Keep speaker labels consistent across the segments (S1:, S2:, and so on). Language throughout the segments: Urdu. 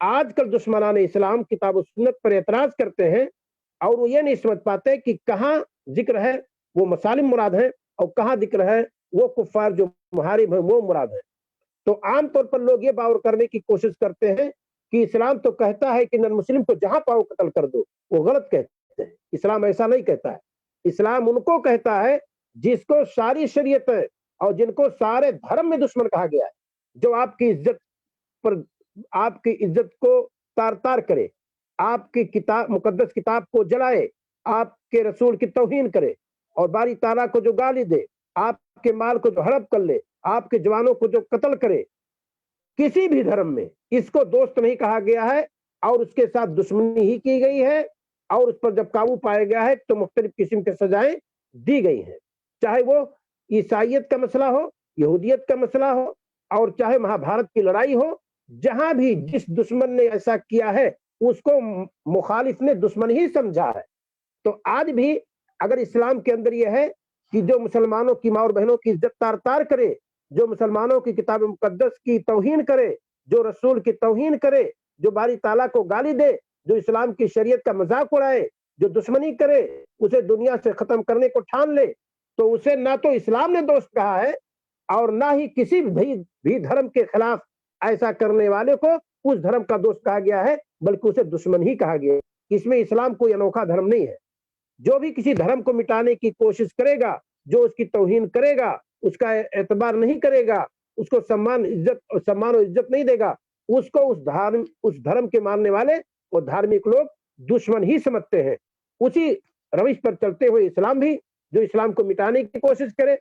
S1: آج کل دشمنان اسلام کتاب و سنت پر اعتراض کرتے ہیں اور وہ یہ نہیں سمجھ پاتے کہ کہاں ذکر ہے وہ مسالم مراد ہے اور کہاں ذکر ہے وہ کفار جو محارب ہیں وہ مراد ہے. تو عام طور پر لوگ یہ باور کرنے کی کوشش کرتے ہیں کہ اسلام تو کہتا ہے کہ نن مسلم کو جہاں پاؤ قتل کر دو. وہ غلط کہتے ہیں. اسلام ایسا نہیں کہتا ہے. اسلام ان کو کہتا ہے جس کو ساری شریعتیں اور جن کو سارے دھرم میں دشمن کہا گیا ہے, جو آپ کی عزت پر آپ کی عزت کو تار تار کرے, آپ کی کتاب مقدس کتاب کو جلائے, آپ کے رسول کی توہین کرے اور باری تعالیٰ کو جو گالی دے, آپ کے مال کو جو ہڑپ کر لے, آپ کے جوانوں کو جو قتل کرے, کسی بھی دھرم میں اس کو دوست نہیں کہا گیا ہے اور اس کے ساتھ دشمنی ہی کی گئی ہے اور اس پر جب قابو پایا گیا ہے تو مختلف قسم کے سزائیں دی گئی ہیں, چاہے وہ عیسائیت کا مسئلہ ہو, یہودیت کا مسئلہ ہو اور چاہے مہا بھارت کی لڑائی ہو. جہاں بھی جس دشمن نے ایسا کیا ہے اس کو مخالف نے دشمن ہی سمجھا ہے. تو آج بھی اگر اسلام کے اندر یہ ہے کہ جو مسلمانوں کی ماں اور بہنوں کی عزت تار تار کرے, جو مسلمانوں کی کتاب مقدس کی توہین کرے, جو رسول کی توہین کرے, جو باری تعالیٰ کو گالی دے, جو اسلام کی شریعت کا مذاق اڑائے, جو دشمنی کرے, اسے دنیا سے ختم کرنے کو ٹھان لے, تو اسے نہ تو اسلام نے دوست کہا ہے اور نہ ہی کسی بھی دھرم کے خلاف ایسا کرنے والے کو اس دھرم کا دوست کہا گیا ہے, بلکہ اسے دشمن ہی کہا گیا ہے. اس میں اسلام کوئی انوکھا دھرم نہیں ہے. جو بھی کسی دھرم کو مٹانے کی کوشش کرے گا, جو اس کی توہین کرے گا, اس کا اعتبار نہیں کرے گا, اس کو سمان و عزت نہیں دے گا, اس کو اس دھرم کے ماننے والے اور دھارمک لوگ دشمن ہی سمجھتے ہیں. اسی روش پر چلتے ہوئے اسلام بھی, جو اسلام کو مٹانے کی کوشش کرے,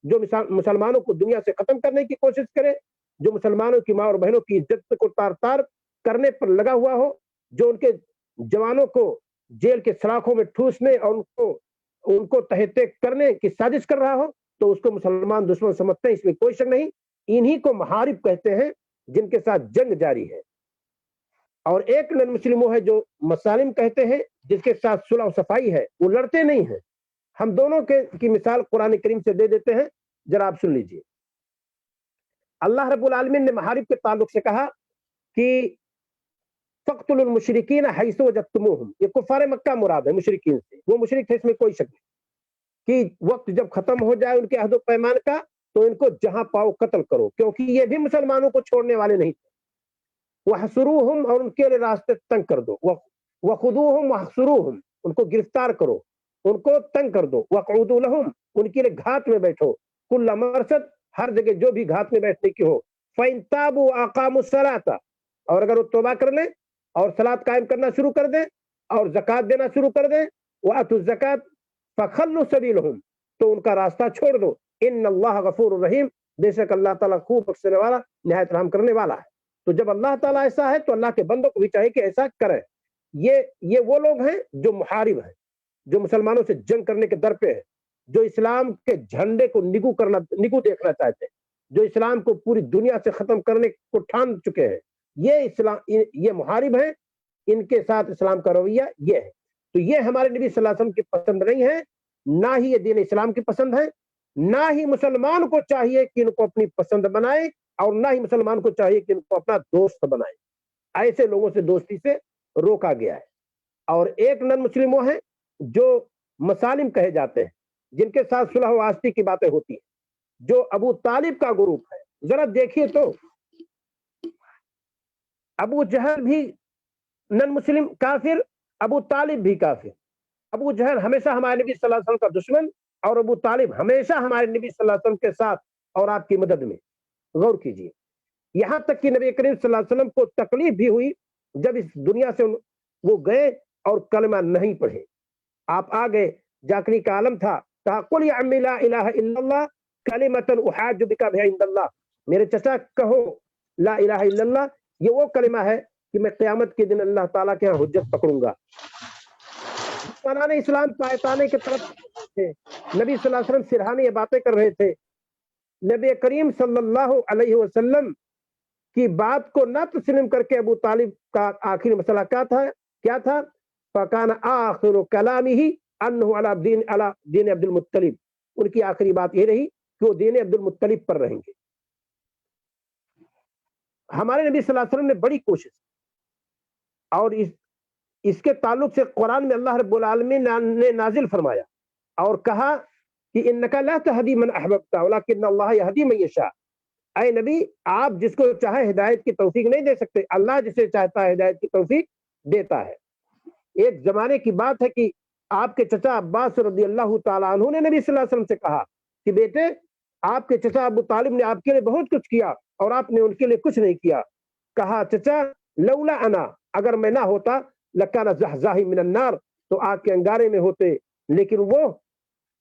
S1: جو مسلمانوں کو دنیا سے ختم کرنے کی کوشش کرے, جو مسلمانوں کی ماں اور بہنوں کی عزت کو تار تار کرنے پر لگا ہوا ہو, جو ان کے جوانوں کو جیل کے سلاخوں میں ٹھوسنے اور ان کو تہتے کرنے کی سازش کر رہا ہو, تو اس کو مسلمان دشمن سمجھتے ہیں. اس میں کوئی شک نہیں. انہی کو محارب کہتے ہیں جن کے ساتھ جنگ جاری ہے. اور ایک نن مسلم وہ ہے جو مسالم کہتے ہیں, جس کے ساتھ صلح و صفائی ہے, وہ لڑتے نہیں ہیں. ہم دونوں کی مثال قرآن کریم سے دے دیتے ہیں, ذرا آپ سن لیجئے. اللہ رب العالمین نے محارب کے تعلق سے کہا کہ فَاقْتُلُوا الْمُشْرِكِينَ حَيْثُ وَجَدتُّمُوهُمْ. یہ کفار مکہ مراد ہے مشرکین سے. وہ مشرک تھے, اس میں کوئی شک نہیں. کہ وقت جب ختم ہو جائے ان کے عہد و پیمان کا تو ان کو جہاں پاؤ قتل کرو, کیونکہ یہ بھی مسلمانوں کو چھوڑنے والے نہیں تھے. وَحْصُرُوهُمْ, اور ان کے لیے راستے تنگ کر دو. وَخُذُوهُمْ وَحْصُرُوهُمْ, ان کو گرفتار کرو, ان کو تنگ کر دو. وَقْعُدُوا لَهُمْ, ان کے لیے گھات میں بیٹھو. كُلَّ مَرْصَدٍ, ہر جگہ جو بھی گھات میں بیٹھنے کی ہو. فَإِن تَابُوا وَأَقَامُوا الصَّلَاةَ, اور اگر وہ توبہ کر لیں اور صلاۃ قائم کرنا شروع کر دیں اور زکات دینا شروع کر دیں, وَآتُوا الزَّكَاةَ فَخَلُّوا سَبِيلَهُمْ, تو ان کا راستہ چھوڑ دو. ان اللہ غفور الرحیم, بے شک اللہ تعالیٰ خوب بخشنے والا نہایت رحم کرنے والا ہے. تو جب اللہ تعالیٰ ایسا ہے تو اللہ کے بندوں کو بھی چاہیے کہ ایسا کریں. یہ وہ لوگ ہیں جو محارب ہیں, جو مسلمانوں سے جنگ کرنے کے در پہ ہیں, جو اسلام کے جھنڈے کو نگو دیکھنا چاہتے ہیں, جو اسلام کو پوری دنیا سے ختم کرنے کو ٹھان چکے ہیں. یہ محارب ہیں. ان کے ساتھ اسلام کا رویہ یہ ہے. تو یہ ہمارے نبی صلی اللہ علیہ وسلم کی پسند نہیں ہے, نہ ہی یہ دین اسلام کی پسند ہے, نہ ہی مسلمان کو چاہیے کہ ان کو اپنی پسند بنائے, اور نہ ہی مسلمان کو چاہیے کہ ان کو اپنا دوست بنائے. ایسے لوگوں سے دوستی سے روکا گیا ہے. اور ایک نن مسلم وہ ہیں جو مسالم کہے جاتے ہیں, جن کے ساتھ صلح و آشتی کی باتیں ہوتی ہیں, جو ابو طالب کا گروپ ہے. ذرا دیکھیے تو ابو جہل بھی نن مسلم کافر, ابو طالب بھی کافر. ابو جہل ہمیشہ ہمارے نبی صلی اللہ علیہ وسلم کا دشمن, اور ابو طالب ہمیشہ ہمارے نبی صلی اللہ علیہ وسلم کے ساتھ اور آپ کی مدد میں. غور کیجیے, یہاں تک کہ نبی کریم صلی اللہ علیہ وسلم کو تکلیف بھی ہوئی جب اس دنیا سے وہ گئے اور کلمہ نہیں پڑھے. آپ آگے, جاکری کا عالم تھا, کہا قل یا عمی لا الہ الا اللہ کلمۃ احاج بک بها عند اللہ. میرے چچا کہو لا الہ الا اللہ, یہ وہ کلمہ ہے کہ میں قیامت کے دن اللہ تعالیٰ کے ہاں حجت پکڑوں گا. دشمنان اسلام پایتانے کے طرف تھے, نبی صلی اللہ علیہ وسلم سرہانے یہ باتیں کر رہے تھے. نبی کریم صلی اللہ علیہ وسلم کی بات کو نہ تسلیم کر کے ابو طالب کا آخری مسئلہ کیا تھا؟ فکان آخر کلامہ انہ علی دین عبد المطلب. ان کی آخری بات یہ رہی کہ وہ دین عبد المطلب پر رہیں گے. ہمارے نبی صلی اللہ علیہ وسلم نے بڑی کوشش, اور اس کے تعلق سے قرآن میں اللہ رب العالمین نے نازل فرمایا اور کہا کہ انک لا تہدی من احببت ولکن اللہ یہدی من یشاء. اے نبی آپ جس کو چاہے ہدایت کی توفیق نہیں دے سکتے، اللہ جسے چاہتا ہے ہدایت کی توفیق دیتا ہے. ایک زمانے کی بات ہے کہ آپ کے چچا عباس رضی اللہ تعالیٰ عنہ نے نبی صلی اللہ علیہ وسلم سے کہا کہ بیٹے آپ کے چچا ابو طالب نے آپ کے لیے بہت کچھ کیا اور آپ نے ان کے لیے کچھ نہیں کیا. کہا چچا لولا انا، اگر میں نہ ہوتا لکان زحزاہی من النار، تو آگ کے انگارے میں ہوتے، لیکن وہ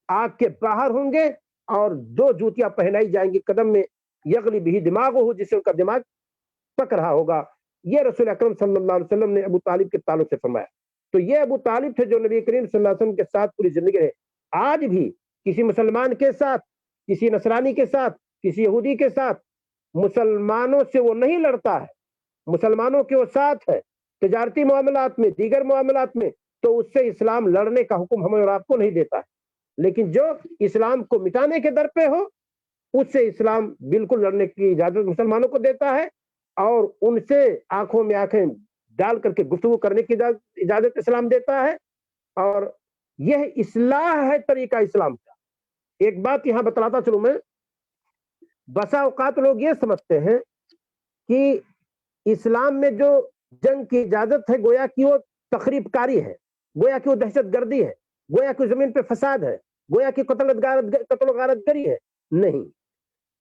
S1: آگ کے باہر ہوں گے اور 2 جوتیاں پہنائی جائیں گی قدم میں، یغلی بھی دماغ ہو، جس سے ان کا دماغ پک رہا ہوگا. یہ رسول اکرم صلی اللہ علیہ وسلم نے ابو طالب کے تعلق سے فرمایا. تو یہ ابو طالب تھے جو نبی کریم صلی اللہ علیہ وسلم کے ساتھ پوری زندگی رہے. آج بھی کسی مسلمان کے ساتھ، کسی نصرانی کے ساتھ، کسی یہودی کے ساتھ مسلمانوں سے وہ نہیں لڑتا ہے، مسلمانوں کے وہ ساتھ ہے تجارتی معاملات میں، دیگر معاملات میں، تو اس سے اسلام لڑنے کا حکم ہمیں اور آپ کو نہیں دیتا ہے. لیکن جو اسلام کو مٹانے کے در پہ ہو اس سے اسلام بالکل لڑنے کی اجازت مسلمانوں کو دیتا ہے اور ان سے آنکھوں میں آنکھیں ڈال کر کے گفتگو کرنے کی اجازت اسلام دیتا ہے. اور یہ اصلاح ہے طریقہ اسلام کا. ایک بات یہاں بتلاتا چلوں میں، بسا اوقات لوگ یہ سمجھتے ہیں کہ اسلام میں جو جنگ کی اجازت ہے گویا کہ وہ تخریب کاری ہے، گویا کہ وہ دہشت گردی ہے، گویا کہ زمین پہ فساد ہے، گویا کہ قتل و غارت گری ہے. نہیں،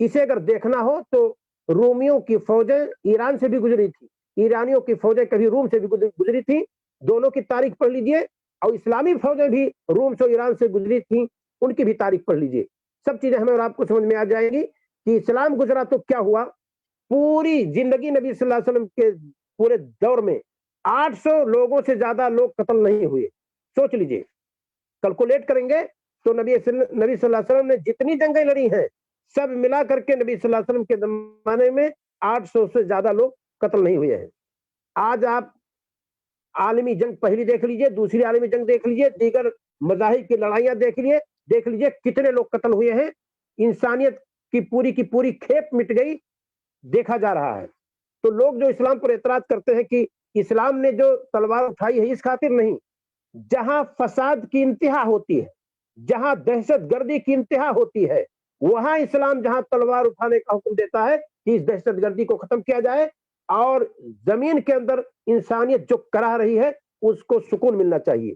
S1: اسے اگر دیکھنا ہو تو رومیوں کی فوجیں ایران سے بھی گزری تھی، ایرانیوں کی فوجیں کبھی روم سے بھی گزری تھی. دونوں کی تاریخ پڑھ لیجئے، اور اسلامی فوجیں بھی روم سے ایران سے گزری تھیں، ان کی بھی تاریخ پڑھ لیجئے. سب چیزیں ہمیں اور آپ کو سمجھ میں آ جائے گی کہ اسلام گزرا تو کیا ہوا. پوری زندگی نبی صلی اللہ علیہ وسلم کے پورے دور میں 800 لوگوں سے زیادہ لوگ قتل نہیں ہوئے. سوچ لیجئے، کیلکولیٹ کریں گے تو نبی صلی اللہ علیہ وسلم نے جتنی جنگیں لڑی ہیں سب ملا کر کے نبی صلی اللہ علیہ وسلم کے زمانے میں 800 سے زیادہ لوگ قتل نہیں ہوئے ہیں. آج آپ عالمی جنگ پہلی دیکھ لیجئے، دوسری عالمی جنگ دیکھ لیجئے، دیگر مذاہب کی لڑائیاں دیکھ لیجئے کتنے لوگ قتل ہوئے ہیں. انسانیت کی پوری کھیپ مٹ گئی، دیکھا جا رہا ہے. تو لوگ جو اسلام پر اعتراض کرتے ہیں کہ اسلام نے جو تلوار اٹھائی ہے اس خاطر نہیں، جہاں فساد کی انتہا ہوتی ہے، جہاں دہشت گردی کی انتہا ہوتی ہے، وہاں اسلام جہاں تلوار اٹھانے کا حکم دیتا ہے کہ اس دہشت گردی کو ختم کیا جائے اور زمین کے اندر انسانیت جو کرا رہی ہے اس کو سکون ملنا چاہیے.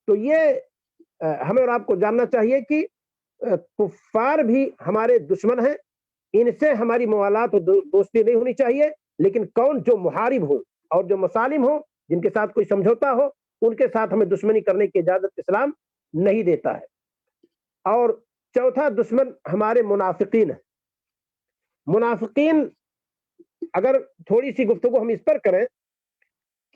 S1: تو یہ ہمیں اور آپ کو جاننا چاہیے کہ کفار بھی ہمارے دشمن ہیں، ان سے ہماری موالات و دوستی نہیں ہونی چاہیے. لیکن کون جو محارب ہو اور جو مسالم ہو، جن کے ساتھ کوئی سمجھوتا ہو، ان کے ساتھ ہمیں دشمنی کرنے کی اجازت اسلام نہیں دیتا ہے. اور چوتھا دشمن ہمارے منافقین ہیں. منافقین، اگر تھوڑی سی گفتگو ہم اس پر کریں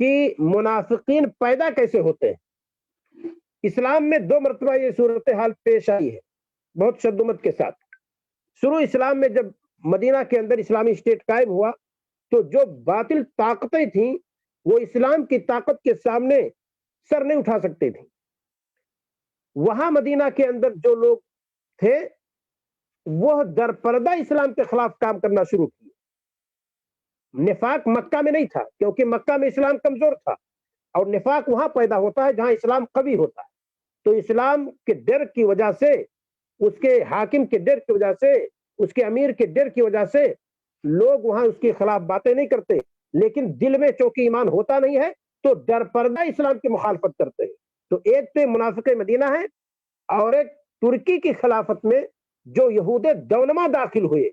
S1: کہ منافقین پیدا کیسے ہوتے ہیں. اسلام میں 2 مرتبہ یہ صورتحال پیش آئی ہے بہت شدت کے ساتھ. شروع اسلام میں جب مدینہ کے اندر اسلامی اسٹیٹ قائم ہوا تو جو باطل طاقتیں تھیں وہ اسلام کی طاقت کے سامنے سر نہیں اٹھا سکتے تھے. وہاں مدینہ کے اندر جو لوگ تھے وہ در پردہ اسلام کے خلاف کام کرنا شروع کیے. نفاق مکہ میں نہیں تھا کیونکہ مکہ میں اسلام کمزور تھا، اور نفاق وہاں پیدا ہوتا ہے جہاں اسلام قوی ہوتا ہے. تو اسلام کے ڈر کی وجہ سے، اس کے حاکم کے ڈر کی وجہ سے، اس کے امیر کے ڈر کی وجہ سے لوگ وہاں اس کے خلاف باتیں نہیں کرتے، لیکن دل میں چونکہ ایمان ہوتا نہیں ہے تو ڈر پردہ اسلام کی مخالفت کرتے ہیں. تو ایک تو منافق مدینہ ہے، اور ایک ترکی کی خلافت میں جو یہود دونما داخل ہوئے،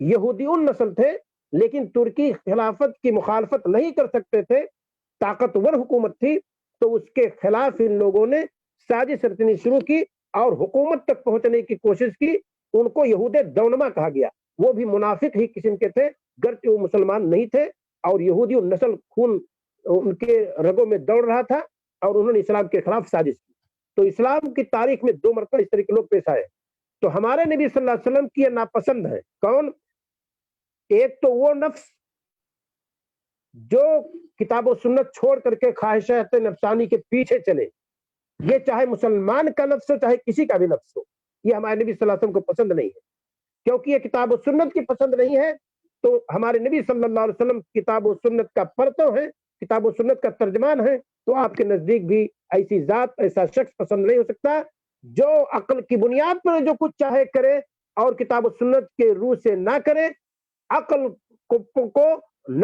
S1: یہودیون نسل تھے لیکن ترکی خلافت کی مخالفت نہیں کر سکتے تھے، طاقتور حکومت تھی، تو اس کے خلاف ان لوگوں نے سازش رچنی شروع کی اور حکومت تک پہنچنے کی کوشش کی. ان کو یہود دونما کہا گیا. وہ بھی منافق ہی قسم کے تھے، گرچہ وہ مسلمان نہیں تھے، اور یہودی نسل خون ان کے رگوں میں دوڑ رہا تھا اور انہوں نے اسلام کے خلاف سازش کی. تو اسلام کی تاریخ میں 2 مرتبہ اس طرح کے لوگ پیش آئے. تو ہمارے نبی صلی اللہ علیہ وسلم کی یہ ناپسند ہے. کون؟ ایک تو وہ نفس جو کتاب و سنت چھوڑ کر کے خواہشات نفسانی کے پیچھے چلے، یہ چاہے مسلمان کا نفس ہو چاہے کسی کا بھی نفس ہو، یہ ہمارے نبی صلی اللہ علیہ وسلم کو پسند نہیں ہے. کیونکہ یہ کتاب و سنت کی پسند نہیں ہے تو ہمارے نبی صلی اللہ علیہ وسلم کتاب و سنت کا پرتو ہے کتاب و سنت کا ترجمان ہیں تو آپ کے نزدیک بھی ایسی ذات ایسا شخص پسند نہیں ہو سکتا جو عقل کی بنیاد پر جو کچھ چاہے کرے اور کتاب و سنت کے روح سے نہ کرے، عقل کو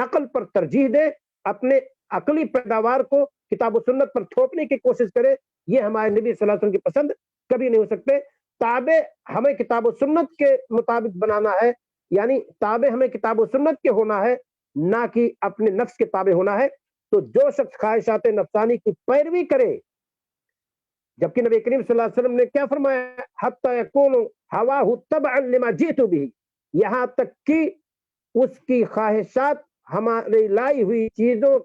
S1: نقل پر ترجیح دے، اپنے عقلی پیداوار کو کتاب و سنت پر تھوپنے کی کوشش کرے، یہ ہمارے نبی صلی اللہ علیہ وسلم کی پسند کبھی نہیں ہو سکتے۔ تابع ہمیں کتاب و سنت کے مطابق بنانا ہے، یعنی تابع ہمیں کتاب و سنت کے ہونا ہے، نہ کہ اپنے نفس کے تابع ہونا ہے۔ تو جو شخص خواہشات نفسانی کی پیروی کرے، جبکہ نبی کریم صلی اللہ علیہ وسلم نے کیا فرمایا، حتی یکون ہواہ تبعا لما جئت به، یہاں تک کہ اس کی خواہشات ہماری لائی ہوئی چیزوں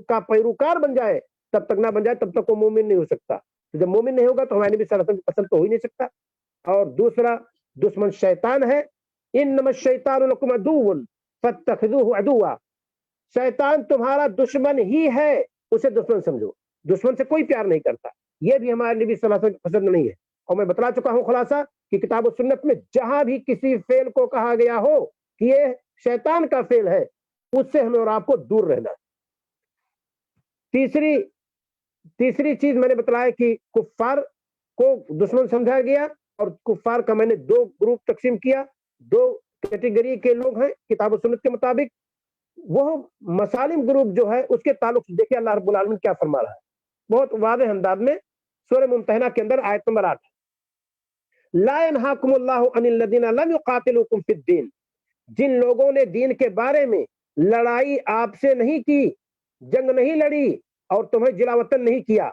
S1: کا پیروکار بن جائے، تب تک نہ بن جائے تب تک وہ مومن نہیں ہو سکتا۔ جب مومن نہیں ہوگا تو ہمارے نبی صلی اللہ علیہ وسلم کی پسند تو ہو ہی نہیں سکتا۔ اور دوسرا دشمن شیطان ہے، انما الشیطان لکم عدو فاتخذوہ عدوا، شیطان تمہارا دشمن ہی ہے، اسے دشمن سمجھو، دشمن سے کوئی پیار نہیں کرتا۔ یہ بھی ہمارے نبی صلی اللہ علیہ وسلم کی پسند نہیں ہے۔ اور میں بتلا چکا ہوں خلاصہ کہ کتاب و سنت میں جہاں بھی کسی فعل کو کہا گیا ہو کہ یہ شیطان کا فعل ہے، اس سے ہمیں اور آپ کو دور رہنا ہے۔ تیسری چیز میں نے بتلایا کہ کفار کو دشمن سمجھا گیا، اور کفار کا میں نے دو گروپ تقسیم کیا، دو کیٹیگری کے لوگ ہیں کتاب و سنت کے مطابق۔ وہ مسالم گروپ جو ہے اس کے تعلق سے دیکھیں اللہ رب العالمین کیا فرما رہا ہے بہت واضح انداز میں سورہ ممتحنہ کے اندر آیت نمبر 8، لا ينهاكم الله عن الذين لم يقاتلوكم في الدين، جن لوگوں نے دین کے بارے میں لڑائی آپ سے نہیں کی، جنگ نہیں لڑی اور تمہیں جلا وطن نہیں کیا،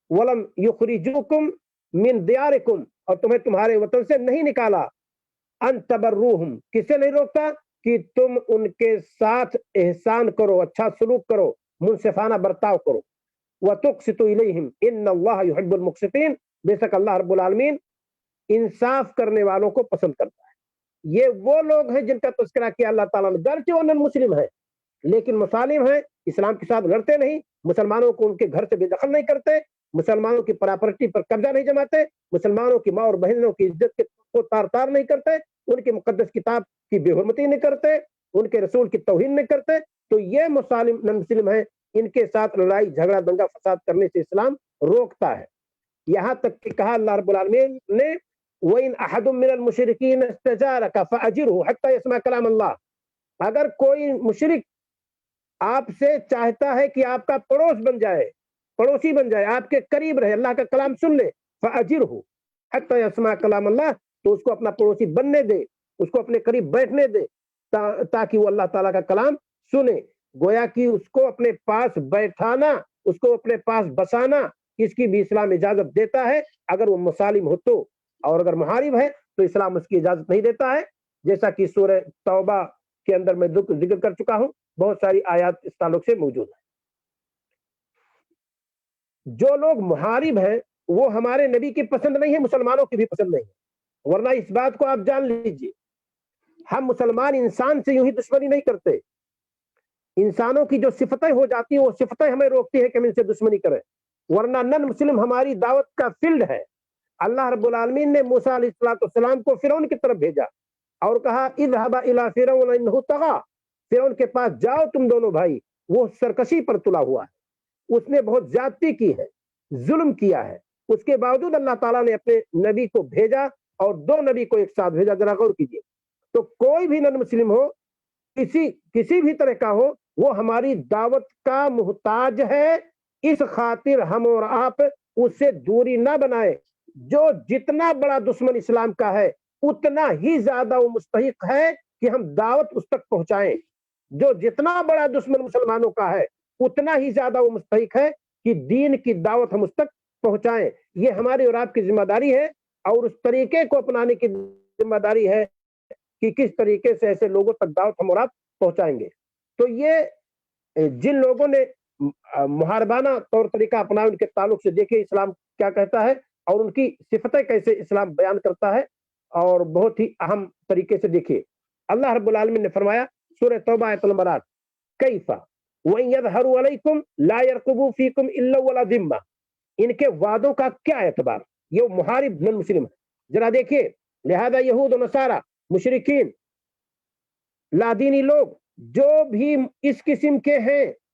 S1: ولم یخرجوکم من دیارکم، اور تمہیں تمہارے وطن سے نہیں نکالا، ان تبروہم، کسے نہیں روکتا کہ تم ان کے ساتھ احسان کرو، اچھا سلوک کرو، منصفانہ برتاؤ کرو، وتقسطوا الیہم ان اللہ یحب المقسطین، بے شک اللہ رب العالمین انصاف کرنے والوں کو پسند کرتا ہے۔ یہ وہ لوگ ہیں جن کا تذکرہ کیا اللہ تعالیٰ نے، گرچہ وہ نن مسلم ہیں لیکن مسالم ہیں، اسلام کے ساتھ لڑتے نہیں، مسلمانوں کو ان کے گھر سے بے دخل نہیں کرتے، مسلمانوں کی پراپرٹی پر قبضہ نہیں جماتے، مسلمانوں کی ماں اور بہنوں کی عزت کو تار تار نہیں کرتے، ان کی مقدس کتاب کی بے حرمتی نہیں کرتے، ان کے رسول کی توہین نہیں کرتے، تو یہ مسالم نن مسلم ہیں، ان کے ساتھ لڑائی جھگڑا دنگا فساد کرنے سے اسلام روکتا ہے۔ یہاں تک کہ کہا اللہ رب العالمین نے وَإِنْ أَحَدٌ مِّنَ الْمُشْرِكِينَ اسْتَجَارَكَ فَأَجِرْهُ حَتَّى يَسْمَعَ كَلَامَ اللَّهِ، اگر کوئی مشرک آپ سے چاہتا ہے کہ آپ کا پڑوسی بن جائے، آپ کے قریب رہے، اللہ کا کلام سن لے، فَأَجِرْهُ حَتَّى يَسْمَعَ كَلَامَ اللَّهِ، تو اس کو اپنا پڑوسی بننے دے، اس کو اپنے قریب بیٹھنے دے تاکہ وہ اللہ تعالیٰ کا کلام سنے۔ گویا کہ اس کو اپنے پاس بیٹھانا، اس کو اپنے پاس بسانا، اس کی بھی اسلام اجازت دیتا ہے اگر وہ مسالم ہو تو، اور اگر محارب ہے تو اسلام اس کی اجازت نہیں دیتا ہے، جیسا کہ سورہ توبہ کے اندر میں ذکر کر چکا ہوں، بہت ساری آیات اس تعلق سے موجود ہیں۔ جو لوگ محارب ہیں وہ ہمارے نبی کی پسند نہیں ہے، مسلمانوں کی بھی پسند نہیں ہے، ورنہ اس بات کو آپ جان لیجئے، ہم مسلمان انسان سے یوں ہی دشمنی نہیں کرتے، انسانوں کی جو صفتیں ہو جاتی ہیں وہ صفتیں ہمیں روکتی ہیں کہ ہم ان سے دشمنی کریں، ورنہ نن مسلم ہماری دعوت کا فیلڈ ہے۔ اللہ رب العالمین نے موسیٰ علیہ السلام کو فرعون کی طرف بھیجا اور کہا اذهبا الى فرعون انه طغى، فرعون کے پاس جاؤ تم دونوں بھائی، وہ سرکشی پر تلا ہوا ہے، اس نے بہت زیادتی کی ہے، ظلم کیا ہے، اس کے باوجود اللہ تعالیٰ نے اپنے نبی کو بھیجا اور دو نبی کو ایک ساتھ بھیجا۔ ذرا غور کیجیے، تو کوئی بھی نن مسلم ہو، کسی بھی طرح کا ہو، وہ ہماری دعوت کا محتاج ہے، اس خاطر ہم اور آپ اس سے دوری نہ بنائے۔ جو جتنا بڑا دشمن اسلام کا ہے اتنا ہی زیادہ وہ مستحق ہے کہ ہم دعوت اس تک پہنچائیں، جو جتنا بڑا دشمن مسلمانوں کا ہے اتنا ہی زیادہ وہ مستحق ہے کہ دین کی دعوت ہم اس تک پہنچائیں۔ یہ ہماری اور آپ کی ذمہ داری ہے، اور اس طریقے کو اپنانے کی ذمہ داری ہے کہ کس طریقے سے ایسے لوگوں تک دعوت ہم اور آپ پہنچائیں گے۔ تو یہ جن لوگوں نے محاربانہ طور طریقہ اپنایا، ان کے تعلق سے دیکھیں اسلام کیا کہتا ہے اور ان کی صفتیں کیسے اسلام بیان کرتا ہے، اور بہت ہی اہم طریقے سے دیکھیے۔ اللہ رب العالمین نے فرمایا سورہ توبہ آیت نمبر 8، کیف وَإِن يَظْهَرُوا عَلَيْكُمْ لَا يَرْقُبُوا فِيكُمْ إِلَّا وَلَا ذِمَّةً، ان کے وعدوں کا کیا اعتبار، یہ محارب نن مسلم ہے، ذرا دیکھیے۔ لہذا یہود و نصارہ، مشرکین، لادینی لوگ جو بھی اس قسم کے ہیں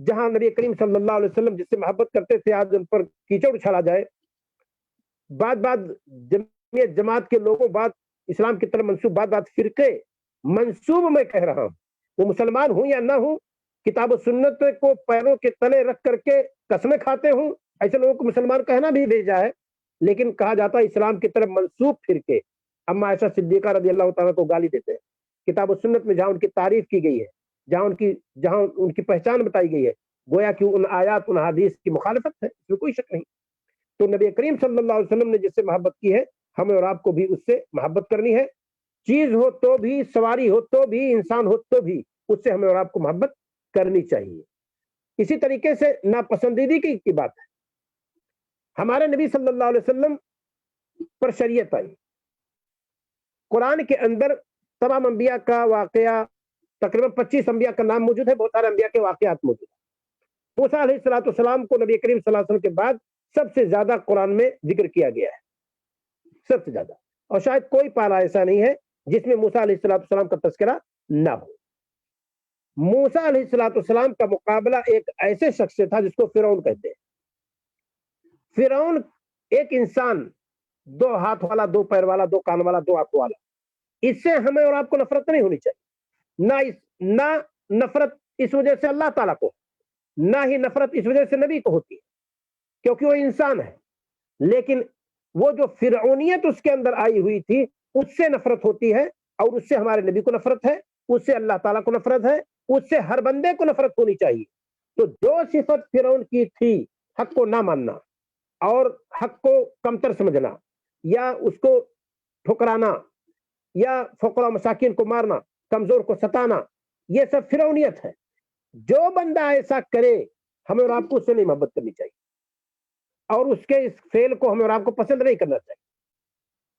S1: جہاں نبی کریم صلی اللہ علیہ وسلم جس سے محبت کرتے تھے آج ان پر کیچڑ اچھالا جائے، بعد جمعیت جماعت کے لوگوں، بعد اسلام کی طرف منسوب، بعد فرقے منسوب میں کہہ رہا ہوں، وہ مسلمان ہوں یا نہ ہوں، کتاب و سنت کو پیروں کے تلے رکھ کر کے قسمیں کھاتے ہوں، ایسے لوگوں کو مسلمان کہنا بھی بھیجا ہے، لیکن کہا جاتا ہے اسلام کی طرف منسوب فرقے اما عائشہ صدیقہ رضی اللہ تعالیٰ کو گالی دیتے ہیں۔ کتاب و سنت میں جہاں ان کی تعریف کی گئی ہے، جہاں ان کی پہچان بتائی گئی ہے، گویا کہ ان آیات ان حدیث کی مخالفت ہے، اس میں کوئی شک نہیں۔ تو نبی کریم صلی اللہ علیہ وسلم نے جس سے محبت کی ہے، ہمیں اور آپ کو بھی اس سے محبت کرنی ہے، چیز ہو تو بھی، سواری ہو تو بھی، انسان ہو تو بھی، اس سے ہمیں اور آپ کو محبت کرنی چاہیے۔ اسی طریقے سے ناپسندیدگی کی بات ہے، ہمارے نبی صلی اللہ علیہ وسلم پر شریعت آئی، قرآن کے اندر تمام انبیاء کا واقعہ، تقریباً 25 انبیاء کا نام موجود ہے، بہت سارے انبیاء کے واقعات موجود ہیں۔ موسیٰ علیہ السلام کو نبی کریم صلی اللہ علیہ وسلم کے بعد سب سے زیادہ قرآن میں ذکر کیا گیا ہے، سب سے زیادہ، اور شاید کوئی پارہ ایسا نہیں ہے جس میں موسیٰ علیہ السلام کا تذکرہ نہ ہو۔ موسیٰ علیہ السلام کا مقابلہ ایک ایسے شخص سے تھا جس کو فرعون کہتے ہیں۔ فرعون ایک انسان، 2 ہاتھ والا، 2 پیر والا، 2 کان والا، 2 آنکھ والا، اس سے ہمیں اور آپ کو نفرت نہیں ہونی چاہیے، نہ نفرت اس وجہ سے اللہ تعالیٰ کو، نہ ہی نفرت اس وجہ سے نبی کو ہوتی ہے، کیونکہ وہ انسان ہے۔ لیکن وہ جو فرعونیت اس کے اندر آئی ہوئی تھی، اس سے نفرت ہوتی ہے، اور اس سے ہمارے نبی کو نفرت ہے، اس سے اللہ تعالیٰ کو نفرت ہے، اس سے ہر بندے کو نفرت ہونی چاہیے۔ تو جو صفت فرعون کی تھی، حق کو نہ ماننا اور حق کو کمتر سمجھنا، یا اس کو ٹھکرانا، یا فقراء مساکین کو مارنا، کمزور کو ستانا، یہ سب فرعونیت ہے۔ جو بندہ ایسا کرے، ہمیں اور آپ کو اس سے نہیں محبت کرنی چاہیے، اور اس کے اس فعل کو ہمیں اور آپ کو پسند نہیں کرنا چاہیے،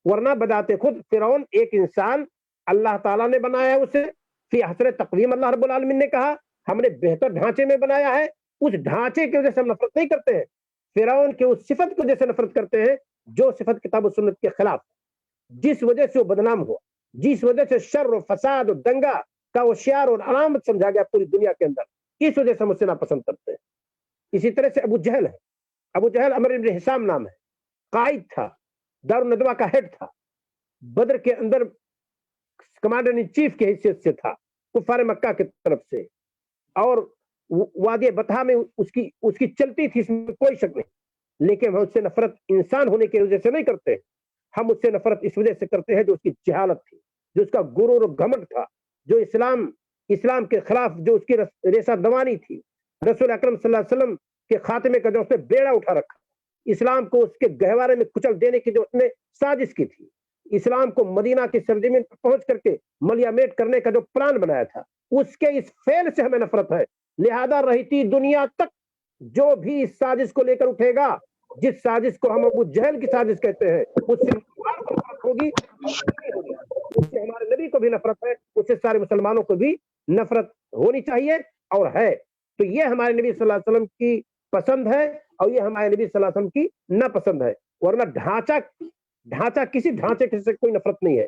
S1: ورنہ بذات خود فرعون ایک انسان، اللہ تعالیٰ نے بنایا ہے اسے فی احسن تقویم، اللہ رب العالمین نے کہا ہم نے بہتر ڈھانچے میں بنایا ہے، اس ڈھانچے کی وجہ سے ہم نفرت نہیں کرتے ہیں، فرعون کے اس صفت کی وجہ سے نفرت کرتے ہیں جو صفت کتاب و سنت کے خلاف، جس وجہ سے وہ بدنام ہوا، جس وجہ سے شر و فساد و دنگا کا وہ شعار اور علامت سمجھا گیا پوری دنیا کے اندر، اس وجہ سے ہم اسے ناپسند کرتے ہیں۔ اسی طرح سے ابو جہل ہے، ابو جہل عمرو بن حشام نام ہے، قائد تھا، دارالندوہ کا ہیڈ تھا، بدر کے اندر کمانڈر ان چیف کی حیثیت سے تھا کفار مکہ کی طرف سے، اور وادی بطحا میں اس کی چلتی تھی، اس میں کوئی شک نہیں، لیکن ہم اس سے نفرت انسان ہونے کی وجہ سے نہیں کرتے، ہم اس سے نفرت اس وجہ سے کرتے ہیں جو اس کی جہالت تھی، جو اس کا غرور و گھمنڈ تھا، جو اسلام کے خلاف جو اس کی ریشہ دوانی تھی، رسول اکرم صلی اللہ علیہ وسلم کے خاتمے کا جو اس نے بیڑا اٹھا رکھا، اسلام کو اس کے گہوارے میں کچل دینے کی جو اس نے سازش کی تھی، اسلام کو مدینہ کی سرزمین پر پہنچ کر کے ملیامیٹ کرنے کا جو پلان بنایا تھا، اس کے اس فعل سے ہمیں نفرت ہے۔ لہذا رہتی دنیا تک جو بھی اس سازش کو لے کر اٹھے گا، جس سازش کو ہم ابو جہل کی سازش کہتے ہیں، اس سے مسلمان کو نفرت ہوگی، اس سے ہمارے نبی کو بھی نفرت ہے، اس سے سارے مسلمانوں کو بھی نفرت ہونی چاہیے اور ہے۔ تو یہ ہمارے نبی صلی اللہ علیہ وسلم کی پسند ہے، اور یہ ہمارے نبی صلی اللہ علیہ وسلم کی ناپسند ہے، ورنہ ڈھانچہ کسی ڈھانچے سے کوئی نفرت نہیں ہے۔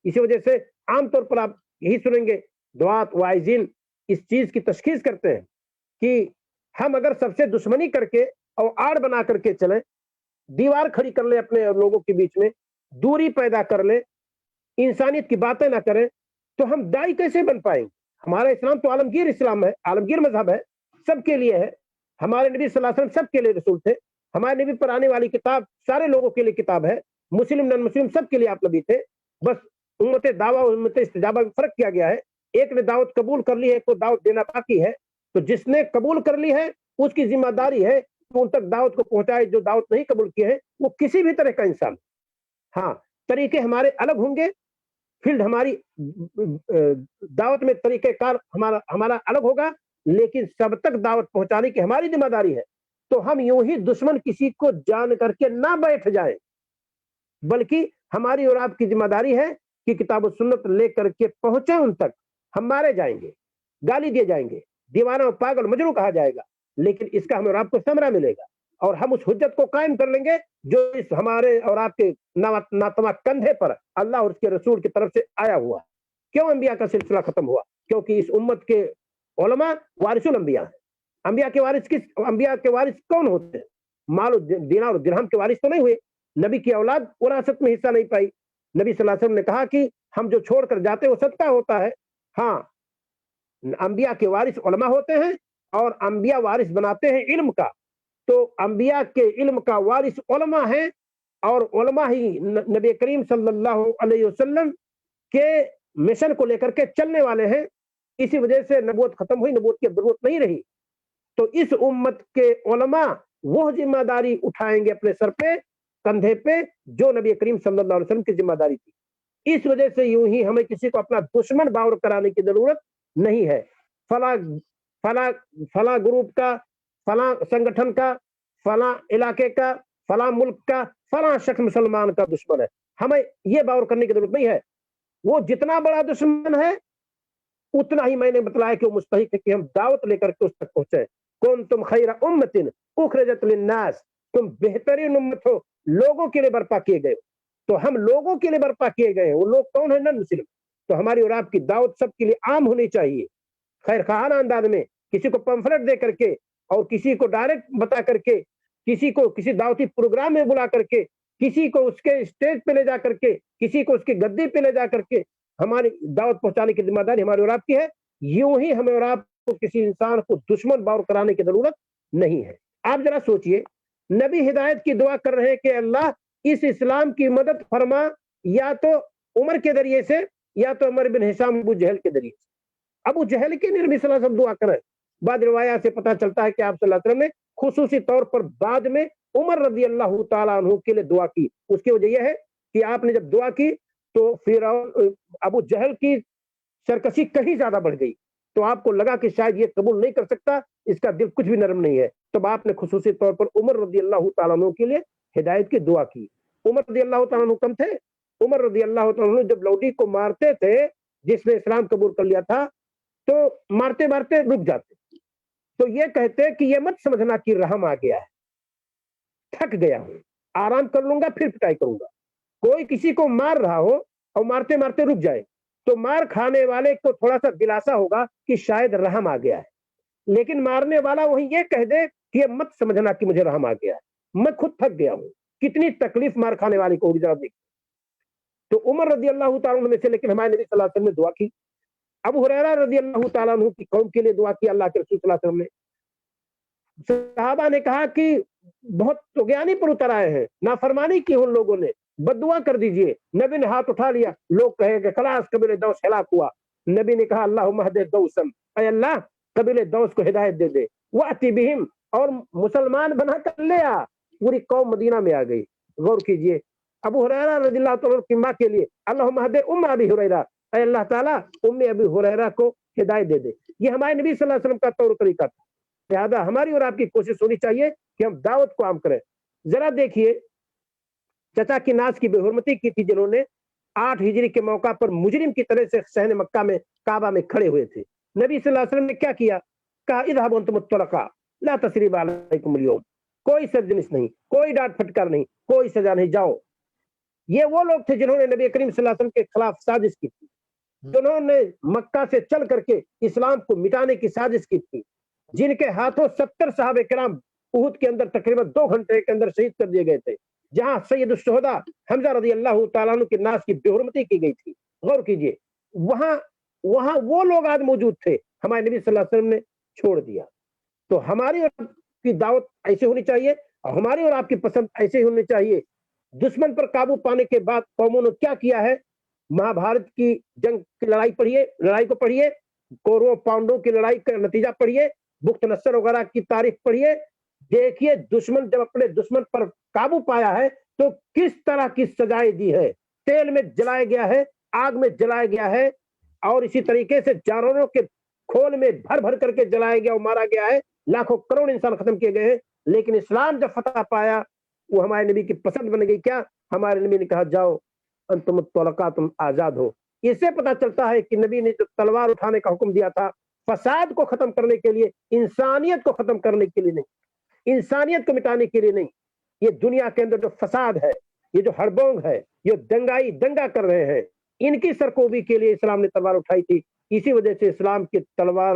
S1: اسی وجہ سے عام طور پر آپ یہی سنیں گے، دعات واعظین اس چیز کی تشخیص کرتے ہیں کہ ہم اگر سب سے دشمنی کر کے اور آڑ بنا کر کے چلیں، دیوار کھڑی کر لیں اپنے لوگوں کے بیچ میں، دوری پیدا کر لیں، انسانیت کی باتیں نہ کریں، تو ہم دائی کیسے بن پائیں گے؟ ہمارا اسلام تو عالمگیر اسلام ہے، عالمگیر مذہب ہے، سب کے لیے ہے۔ ہمارے نبی صلی اللہ علیہ وسلم سب کے لیے رسول تھے، ہمارے نبی پر آنے والی کتاب سارے لوگوں کے لیے کتاب ہے، مسلم نان مسلم سب کے لیے آپ نبی تھے، بس امت دعویٰ اور امت استجابہ میں فرق کیا گیا ہے، ایک نے دعوت قبول کر لی ہے، ایک کو دعوت دینا باقی ہے، تو جس نے قبول کر لی ہے اس کی ذمہ داری ہے کہ ان تک دعوت کو پہنچائے، جو دعوت نہیں قبول کیے ہیں وہ کسی بھی طرح کا انسان، ہاں طریقے ہمارے الگ ہوں گے، فیلڈ ہماری دعوت میں طریقہ کار ہمارا الگ ہوگا، لیکن سب تک دعوت پہنچانے کی ہماری ذمہ داری ہے۔ تو ہم یوں ہی دشمن کسی کو جان کر کے نہ بیٹھ جائیں، بلکہ ہماری اور آپ کی ذمہ داری ہے کہ کتاب و سنت لے کر کے پہنچے ان تک۔ ہم مارے جائیں گے، گالی دیے جائیں گے، دیوانہ و پاگل مجنون کہا جائے گا، لیکن اس کا ہمیں اور آپ کو ثمرہ ملے گا، اور ہم اس حجت کو قائم کر لیں گے جو اس ہمارے اور آپ کے ناتواں کندھے پر اللہ اور اس کے رسول کی طرف سے آیا ہوا ہے۔ کیوں انبیاء کا سلسلہ ختم ہوا؟ کیونکہ اس امت کے علماء وارث الانبیاء ہیں، انبیاء کے وارث کون ہوتے ہیں؟ مال و دینار اور درہم کے وارث تو نہیں ہوئے. نبی کی اولاد وراثت میں حصہ نہیں پائی. نبی صلی اللہ علیہ وسلم نے کہا کہ ہم جو چھوڑ کر جاتے ہیں وہ صدقہ ہوتا ہے. ہاں انبیاء کے وارث علماء ہوتے ہیں اور انبیاء وارث بناتے ہیں علم کا. تو انبیاء کے علم کا وارث علماء ہیں اور علماء ہی نبی کریم صلی اللہ علیہ وسلم کے مشن کو لے کر کے چلنے والے ہیں. اسی وجہ سے نبوت ختم ہوئی, نبوت کی ضرورت نہیں رہی. تو اس امت کے علماء وہ ذمہ داری اٹھائیں گے اپنے سر پہ, کندھے پہ, جو نبی کریم صلی اللہ علیہ وسلم کی ذمہ داری تھی. اس وجہ سے یوں ہی ہمیں کسی کو اپنا دشمن باور کرانے کی ضرورت نہیں ہے. فلاں گروپ کا, فلاں سنگٹھن کا, فلاں علاقے کا, فلاں ملک کا, فلاں شخص مسلمان کا دشمن ہے, ہمیں یہ باور کرنے کی ضرورت نہیں ہے. وہ جتنا بڑا دشمن ہے اتنا ہی میں نے بتلایا کہ وہ مستحق ہے کہ ہم دعوت لے کر کے اس تک پہنچے. کنتم خیر امت اخرجت للناس, تم بہترین امت ہو, لوگوں کے لیے برپا کیے گئے. تو ہم لوگوں کے لیے برپا کیے گئے ہیں. وہ لوگ کون ہیں؟ نن مسلم. تو ہماری اور آپ کی دعوت سب کے لیے عام ہونی چاہیے, خیر خواہانہ انداز میں, کسی کو پمفلٹ دے کر کے اور کسی کو ڈائریکٹ بتا کر کے, کسی کو کسی دعوتی پروگرام میں بلا کر کے, کسی کو اس کے اسٹیج پہ لے جا کر کے, کسی کو اس کی گدی پہ لے جا کر کے ہماری دعوت پہنچانے کی ذمہ داری ہماری اور آپ کی ہے. یوں ہی ہمیں اور آپ کو کسی انسان کو دشمن باور کرانے کی ضرورت نہیں ہے. آپ ذرا سوچئے, نبی ہدایت کی دعا کر رہے ہیں کہ اللہ اس اسلام کی مدد فرما, یا تو عمر کے ذریعے سے یا تو عمر بن ہشام ابو جہل کے ذریعے سے. ابو جہل کے لیے نبی صلی اللہ علیہ وسلم دعا کریں. بعض روایات سے پتہ چلتا ہے کہ آپ صلی اللہ علیہ وسلم نے خصوصی طور پر بعد میں عمر رضی اللہ تعالیٰ عنہ کے لیے دعا کی. اس کی وجہ یہ ہے کہ آپ نے جب دعا کی تو پھر ابو جہل کی سرکشی کہیں زیادہ بڑھ گئی, تو آپ کو لگا کہ شاید یہ قبول نہیں کر سکتا, اس کا دل کچھ بھی نرم نہیں ہے. تب آپ نے خصوصی طور پر عمر رضی اللہ تعالیٰ عنہ کے لیے ہدایت کی دعا کی. عمر رضی اللہ تعالیٰ عنہ کم تھے؟ عمر رضی اللہ تعالیٰ عنہ جب لوڈی کو مارتے تھے, جس نے اسلام قبول کر لیا تھا, تو مارتے مارتے رک جاتے, تو یہ کہتے کہ یہ مت سمجھنا کہ رحم آ گیا ہے, تھک گیا ہوں, آرام کر لوں گا پھر پٹائی کروں گا. کوئی کسی کو مار رہا ہو اور مارتے مارتے رک جائے تو مار کھانے والے کو تھوڑا سا دلاسا ہوگا کہ شاید رحم آ گیا ہے, لیکن مارنے والا وہی یہ کہہ دے کہ یہ مت سمجھنا کہ مجھے رحم آ گیا ہے, میں خود تھک گیا ہوں. کتنی تکلیف مار کھانے والے کو ہوگی, ذرا دیکھ. تو عمر رضی اللہ تعالیٰ عنہ میں سے, لیکن ہمارے نبی صلی اللہ علیہ وسلم نے دعا کی. ابو ہریرہ رضی اللہ تعالیٰ عنہ کی قوم کے لیے دعا کی اللہ کے رسول صلی اللہ علیہ وسلم نے. صحابہ نے کہا کہ بہت طغیانی پر اتر آئے ہیں, نافرمانی کی ان لوگوں نے, بد دعا کر دیجئے. نبی نے ہاتھ اٹھا لیا, لوگ کہے کہ خلاص قبیلہ دوس ہلاک ہوا. نبی نے کہا اللہم اہد دوسن, اے اللہ قبیلہ دوس کو ہدایت دے دے. وَأْتِ بِهِمْ, اور مسلمان بنا کر لے آ. پوری قوم مدینہ میں آ گئی. غور کیجئے, ابو ہریرہ رضی اللہ تعالیٰ کی ماں کے لیے اللہم اہد ام ابی ہریرہ, اے اللہ تعالیٰ ام ابی ہریرہ کو ہدایت دے دے. یہ ہمارے نبی صلی اللہ علیہ وسلم کا طور طریقہ تھا. لہذا ہماری اور آپ کی کوشش ہونی چاہیے کہ ہم دعوت کو عام کریں. ذرا دیکھیے, چچا کی ناز کی بے حرمتی کی تھی جنہوں نے 8 ہجری کے موقع پر مجرم کی طرح سے صحن مکہ میں کعبہ میں کھڑے ہوئے تھے. نبی صلی اللہ علیہ وسلم نے کیا کیا؟ کہا اذهبوا انتم الطلقاء لا تثریب علیکم اليوم, کوئی سرزنش نہیں, کوئی ڈانٹ پھٹکار نہیں, کوئی سزا نہیں, جاؤ. یہ وہ لوگ تھے جنہوں نے نبی کریم صلی اللہ علیہ وسلم کے خلاف سازش کی تھی, جنہوں نے مکہ سے چل کر کے اسلام کو مٹانے کی سازش کی تھی, جن کے ہاتھوں 70 صحابہ کرام احد کے اندر تقریباً 2 گھنٹے کے اندر شہید کر دیے گئے تھے, جہاں سید الشہداء حمزہ رضی اللہ تعالیٰ عنہ کے ناز کی بے حرمتی کی گئی تھی. غور کیجئے, وہاں وہ لوگ آج موجود تھے, ہمارے نبی صلی اللہ علیہ وسلم نے چھوڑ دیا. تو ہماری اور آپ کی دعوت ایسے ہونی چاہیے, اور ہماری اور آپ کی پسند ایسے ہی ہونی چاہیے. دشمن پر قابو پانے کے بعد قوموں نے کیا کیا ہے؟ مہا بھارت کی جنگ کی لڑائی کو پڑھیے, کوروں پانڈوں کی لڑائی کا نتیجہ پڑھیے, بخت نصر وغیرہ کی تاریخ پڑھیے. دیکھیے دشمن جب اپنے دشمن پر قابو پایا ہے تو کس طرح کی سزائیں دی ہے. تیل میں جلایا گیا ہے, آگ میں جلایا گیا ہے, اور اسی طریقے سے جانوروں کے کھول میں بھر بھر کر کے جلایا گیا اور مارا گیا ہے. لاکھوں کروڑ انسان ختم کیے گئے ہیں. لیکن اسلام جب فتح پایا وہ ہمارے نبی کی پسند بن گئی. کیا؟ ہمارے نبی نے کہا جاؤ انتم الطلقاء, تم آزاد ہو. اس سے پتا چلتا ہے کہ نبی نے جو تلوار اٹھانے کا حکم دیا تھا فساد کو ختم کرنے کے لیے, انسانیت کو ختم کرنے کے لیے نہیں, انسانیت کو مٹانے کے لیے نہیں. یہ دنیا کے اندر جو فساد ہے, یہ جو ہڑبونگ ہے, یہ دنگا کر رہے ہیں, ان کی سرکوبی کے لیے اسلام نے تلوار اٹھائی تھی. اسی وجہ سے اسلام کی تلوار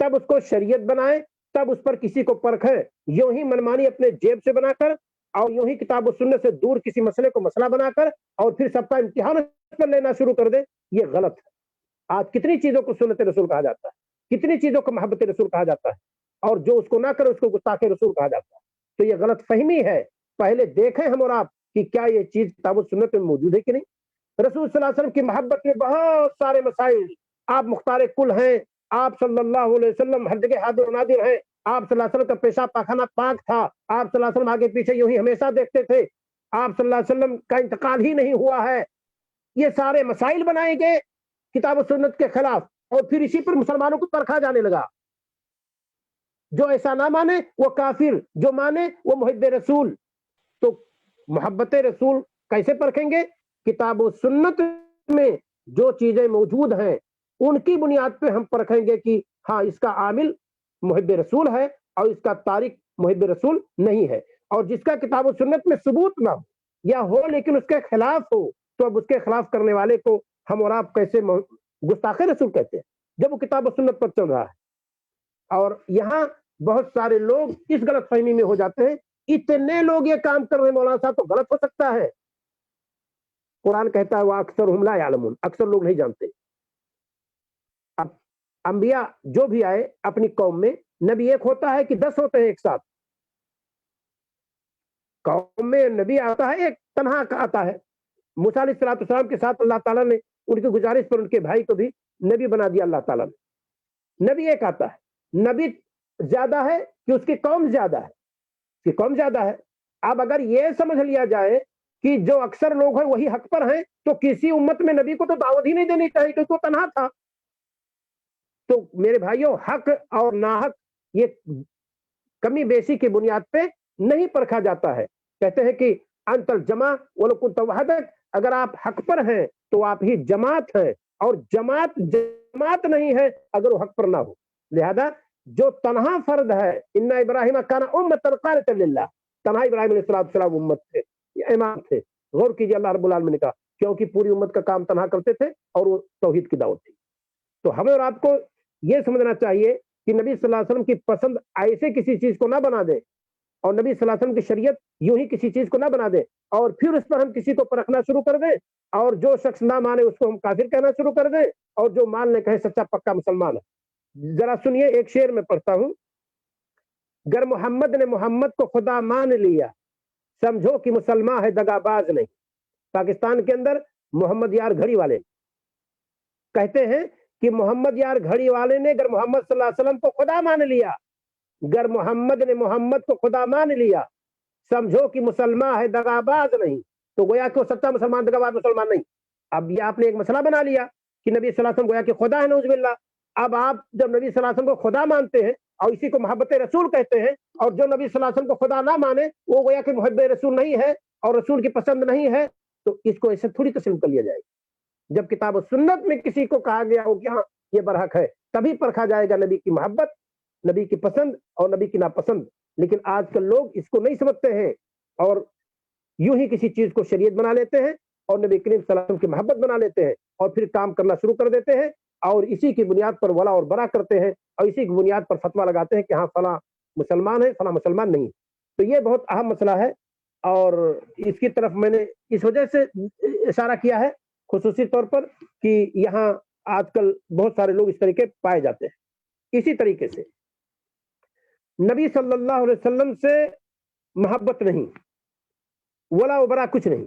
S1: تب اس کو شریعت بنائیں، تب اس پر کسی کو پرکھیں. یوں ہی منمانی اپنے جیب سے بنا کر اور یوں ہی کتاب و سنت سے دور کسی مسئلے کو مسئلہ بنا کر اور پھر سب کا امتحان اس پر لینا شروع کر دیں، یہ غلط ہے. آج کتنی چیزوں کو سنت رسول کہا جاتا ہے، کتنی چیزوں کو محبت رسول کہا جاتا ہے، اور جو اس کو نہ کرے اس کو گستاخ رسول کہا جاتا ہے. تو یہ غلط فہمی ہے. پہلے دیکھیں ہم اور آپ کہ کیا یہ چیز کتاب و سنت میں موجود ہے کہ نہیں. رسول صلی اللہ علیہ وسلم کی محبت میں بہت سارے مسائل، آپ مختار کل ہیں، آپ صلی اللہ علیہ وسلم ہر جگہ حاضر و نادر ہیں، آپ صلی اللہ علیہ وسلم کا پیشاب پاخانہ پاک تھا، آپ صلی اللہ علیہ وسلم آگے پیچھے یوں ہی ہمیشہ دیکھتے تھے، آپ صلی اللہ علیہ وسلم کا انتقال ہی نہیں ہوا ہے. یہ سارے مسائل بنائے گئے کتاب و سنت کے خلاف، اور پھر اسی پر مسلمانوں کو پرکھا جانے لگا. جو ایسا نہ مانے وہ کافر، جو مانے وہ محب رسول. تو محبت رسول کیسے پرکھیں گے؟ کتاب و سنت میں جو چیزیں موجود ہیں ان کی بنیاد پہ ہم پرکھیں گے کہ ہاں اس کا عامل محب رسول ہے اور اس کا تارک محب رسول نہیں ہے. اور جس کا کتاب و سنت میں ثبوت نہ ہو یا ہو لیکن اس کے خلاف ہو، تو اب اس کے خلاف کرنے والے کو ہم اور آپ کیسے گستاخ رسول کہتے ہیں جب وہ کتاب و سنت پر چل رہا ہے. اور یہاں بہت سارے لوگ اس غلط فہمی میں ہو جاتے ہیں. اتنے لوگ یہ کام کر رہے ہیں مولانا صاحب، تو غلط ہو سکتا ہے. قرآن کہتا ہے وَأَكْثَرُهُمْ لَا يَعْلَمُونَ، اکثر لوگ نہیں جانتے. اب انبیاء جو بھی آئے اپنی قوم میں، نبی ایک ہوتا ہے کہ 10 ہوتے ہیں ایک ساتھ؟ قوم میں نبی آتا ہے ایک تنہا آتا ہے. موسیٰ علیہ السلام کے ساتھ اللہ تعالیٰ نے ان کی گزارش پر ان کے بھائی کو بھی نبی بنا دیا اللہ تعالیٰ نے. نبی ایک آتا ہے، نبی زیادہ ہے کہ اس کی قوم زیادہ ہے؟ اس کی قوم زیادہ ہے. اب اگر یہ سمجھ لیا جائے کہ جو اکثر لوگ ہیں وہی حق پر ہیں، تو کسی امت میں نبی کو تو دعوت ہی نہیں دینی چاہیے کیونکہ وہ تنہا تھا. تو میرے بھائیوں، حق اور ناحق یہ کمی بیشی کی بنیاد پہ نہیں پرکھا جاتا ہے. کہتے ہیں کہ انت الجماع ولو کنت وحدک، اگر آپ حق پر ہیں تو آپ ہی جماعت ہیں، اور جماعت نہیں ہے اگر وہ حق پر نہ ہو. لہذا جو تنہا فرد ہے، ان ابراہیم کان امۃ قانتا للہ، تنہا ابراہیم علیہ السلام امت تھے، امام تھے. غور کیجیے، اللہ رب العالمین نے کہا کیونکہ پوری امت کا کام تنہا کرتے تھے اور وہ توحید کی دعوت تھی. تو ہمیں اور آپ کو یہ سمجھنا چاہیے کہ نبی صلی اللہ علیہ وسلم کی پسند ایسے کسی چیز کو نہ بنا دے، اور نبی صلی اللہ علیہ وسلم کی شریعت یوں ہی کسی چیز کو نہ بنا دے اور پھر اس پر ہم کسی کو پرکھنا شروع کر دیں، اور جو شخص نہ مانے اس کو ہم کافر کہنا شروع کر دیں، اور جو مان لے کہے سچا پکا مسلمان ہے. ذرا سنیے، ایک شعر میں پڑھتا ہوں. گر محمد نے محمد کو خدا مان لیا، سمجھو کہ مسلمان ہے دگا باز نہیں. پاکستان کے اندر محمد یار گھڑی والے کہتے ہیں کہ محمد یار گھڑی والے نے گر محمد صلی اللہ علیہ وسلم کو خدا مان لیا، گر محمد نے محمد کو خدا مان لیا، سمجھو کہ مسلمان ہے دگا باز نہیں. تو گویا کہ وہ سچا مسلمان دگا باز مسلمان نہیں. اب یہ آپ نے ایک مسئلہ بنا لیا کہ نبی صلی اللہ علیہ وسلم گویا کہ خدا ہے، نعوذ باللہ. اب آپ جب نبی صلی اللہ علیہ وسلم کو خدا مانتے ہیں اور اسی کو محبت رسول کہتے ہیں، اور جو نبی صلی اللہ علیہ وسلم کو خدا نہ مانے وہ گویا کہ محب رسول نہیں ہے اور رسول کی پسند نہیں ہے، تو اس کو ایسے تھوڑی تسلیم کر لیا جائے گا. جب کتاب و سنت میں کسی کو کہا گیا ہو کہ ہاں یہ برحق ہے، تبھی پرکھا جائے گا نبی کی محبت، نبی کی پسند اور نبی کی ناپسند. لیکن آج کل لوگ اس کو نہیں سمجھتے ہیں اور یوں ہی کسی چیز کو شریعت بنا لیتے ہیں اور نبی کریم صلی اللہ علیہ وسلم کی محبت بنا لیتے ہیں اور پھر کام کرنا شروع کر دیتے ہیں، اور اسی کی بنیاد پر ولا اور برا کرتے ہیں، اور اسی کی بنیاد پر فتویٰ لگاتے ہیں کہ ہاں فلاں مسلمان ہے فلاں مسلمان نہیں. تو یہ بہت اہم مسئلہ ہے، اور اس کی طرف میں نے اس وجہ سے اشارہ کیا ہے خصوصی طور پر کہ یہاں آج کل بہت سارے لوگ اس طریقے پائے جاتے ہیں. اسی طریقے سے نبی صلی اللہ علیہ وسلم سے محبت نہیں، ولا وبرا کچھ نہیں.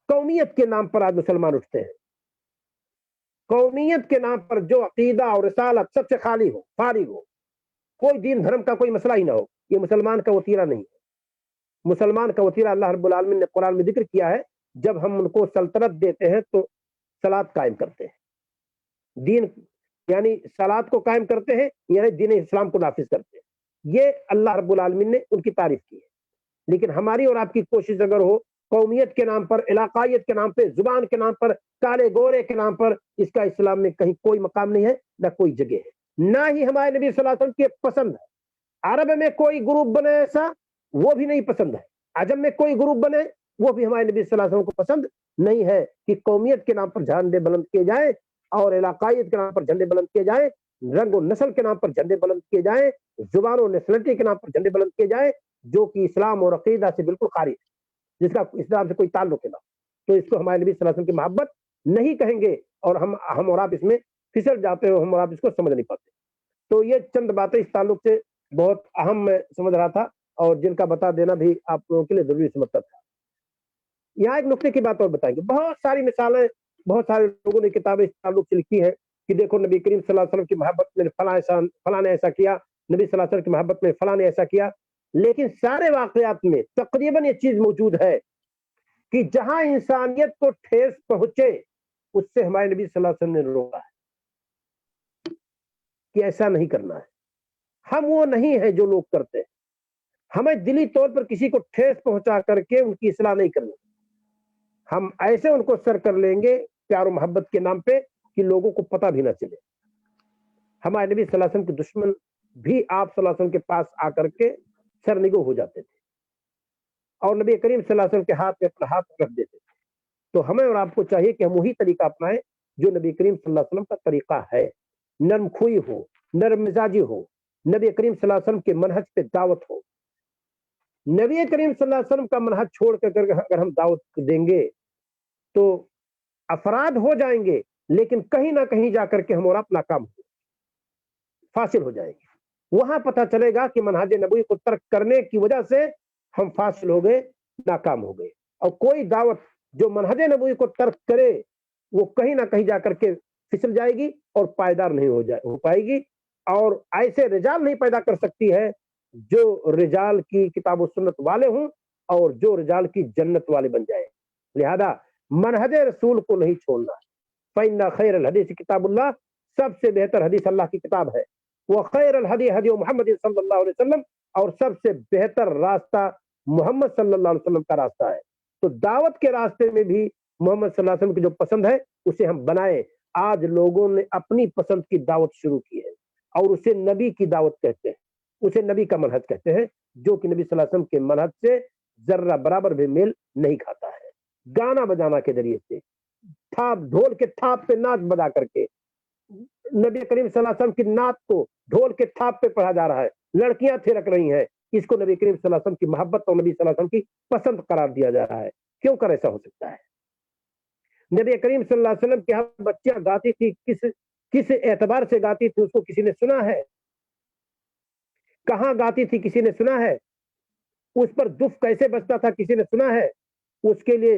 S1: قومیت کے نام پر آج مسلمان اٹھتے ہیں. قومیت کے نام پر جو عقیدہ اور رسالت سب سے خالی ہو، فارغ ہو، کوئی دین دھرم کا کوئی مسئلہ ہی نہ ہو، یہ مسلمان کا وتیرہ نہیں ہے. مسلمان کا وتیرہ اللہ رب العالمین نے قرآن میں ذکر کیا ہے، جب ہم ان کو سلطنت دیتے ہیں تو صلاۃ قائم کرتے ہیں، دین یعنی صلاۃ کو قائم کرتے ہیں، یعنی دین اسلام کو نافذ کرتے ہیں. یہ اللہ رب العالمین نے ان کی تعریف کی ہے. لیکن ہماری اور آپ کی کوشش اگر ہو قومیت کے نام پر، علاقائیت کے نام پہ، زبان کے نام پر، کالے گورے کے نام پر، اس کا اسلام میں کہیں کوئی مقام نہیں ہے، نہ کوئی جگہ ہے، نہ ہی ہمارے نبی صلی اللہ علیہ وسلم کی پسند ہے. عرب میں کوئی گروپ بنے ایسا، وہ بھی نہیں پسند ہے. عجم میں کوئی گروپ بنے، وہ بھی ہمارے نبی صلی اللہ علیہ وسلم کو پسند نہیں ہے کہ قومیت کے نام پر جھنڈے بلند کیے جائیں اور علاقائیت کے نام پر جھنڈے بلند کیے جائیں. رنگ و نسل کے نام پر جھنڈے بلند کیے جائیں, زبان و نیشنلٹی کے نام پر جھنڈے بلند کیے جائیں, جو کہ اسلام اور عقیدہ سے بالکل خارج ہے, جس کا اسلام سے کوئی تعلق نہ, تو اس کو ہمارے نبی صلی اللہ علیہ وسلم کی محبت نہیں کہیں گے, اور ہم اور آپ اس میں پھسل جاتے ہیں, ہم اور آپ اس کو سمجھ نہیں پاتے. تو یہ چند باتیں اس تعلق سے بہت اہم میں سمجھ رہا تھا, اور جن کا بتا دینا بھی آپ لوگوں کے لیے ضروری سمجھتا تھا. یہاں ایک نقطے کی بات اور بتائیں گے, بہت ساری مثالیں بہت سارے لوگوں نے کتابیں اس تعلق سے لکھی ہیں کہ دیکھو نبی کریم صلی اللہ علیہ وسلم کی محبت میں فلاں نے ایسا کیا, نبی صلی اللہ علیہ وسلم کی محبت میں فلاں نے ایسا کیا. لیکن سارے واقعات میں تقریباً یہ چیز موجود ہے کہ جہاں انسانیت کو ٹھیس پہنچے اس سے ہمارے نبی صلی اللہ علیہ وسلم نے روکا ہے کہ ایسا نہیں کرنا ہے. ہم وہ نہیں ہے جو لوگ کرتے ہیں. ہمیں دلی طور پر کسی کو ٹھیس پہنچا کر کے ان کی اصلاح نہیں کرنی. ہم ایسے ان کو سر کر لیں گے پیار و محبت کے نام پہ کہ لوگوں کو پتہ بھی نہ چلے. ہمارے نبی صلی اللہ علیہ وسلم کے دشمن بھی آپ صلی اللہ علیہ وسلم کے پاس آ کر کے سرنگو ہو جاتے تھے, اور نبی کریم صلی اللہ علیہ وسلم کے ہاتھ میں اپنا ہاتھ رکھ دیتے تھے. تو ہمیں اور آپ کو چاہیے کہ ہم وہی طریقہ اپنائیں جو نبی کریم صلی اللہ علیہ وسلم کا طریقہ ہے. نرم خوئی ہو, نرم مزاجی ہو, نبی کریم صلی اللہ علیہ وسلم کے منہج پہ دعوت ہو. نبی کریم صلی اللہ علیہ وسلم کا منہج چھوڑ کر اگر ہم دعوت دیں گے تو افراد ہو جائیں گے, لیکن کہیں نہ کہیں جا کر کے ہم اور آپ ناکام ہو فاصل ہو جائیں گے. وہاں پتہ چلے گا کہ منہج نبوی کو ترک کرنے کی وجہ سے ہم فاصل ہو گئے, ناکام ہو گئے. اور کوئی دعوت جو منہج نبوی کو ترک کرے وہ کہیں نہ کہیں جا کر کے پھسل جائے گی اور پائیدار نہیں ہو پائے گی, اور ایسے رجال نہیں پیدا کر سکتی ہے جو رجال کی کتاب و سنت والے ہوں اور جو رجال کی جنت والے بن جائے. لہذا منہج رسول کو نہیں چھوڑنا. فإن خیر الحدیث کتاب اللہ, سب سے بہتر حدیث اللہ کی کتاب ہے. وہ خیر الحدی حدی محمد صلی اللہ علیہ وسلم, اور سب سے بہتر راستہ محمد صلی اللہ علیہ وسلم کا راستہ ہے. تو دعوت کے راستے میں بھی محمد صلی اللہ علیہ وسلم کی جو پسند ہے اسے ہم بنائیں. آج لوگوں نے اپنی پسند کی دعوت شروع کی ہے اور اسے نبی کی دعوت کہتے ہیں, اسے نبی کا منہج کہتے ہیں, جو کہ نبی صلی اللہ علیہ وسلم کے منہج سے ذرہ برابر بھی میل نہیں کھاتا ہے. گانا بجانا کے ذریعے سے, تھاپ ڈھول کے تھاپ پہ ناچ بجا کر کے نبی کریم صلی اللہ علیہ وسلم کی نعت کو ڈھول کے تھاپ پہ پڑھا جا رہا ہے, لڑکیاں تھرک رہی ہیں, اس کو نبی کریم صلی اللہ علیہ وسلم کی محبت اور نبی صلی اللہ علیہ وسلم کی پسند قرار دیا جا رہا ہے. کیوں کر ایسا ہو سکتا ہے؟ نبی کریم صلی اللہ علیہ وسلم کے ہاں بچیاں گاتی تھی, کس اعتبار سے گاتی تھی اس کو کسی نے سنا ہے؟ کہاں گاتی تھی کسی نے سنا ہے؟ اس پر دف کیسے بجتا تھا کسی نے سنا ہے؟ اس کے لیے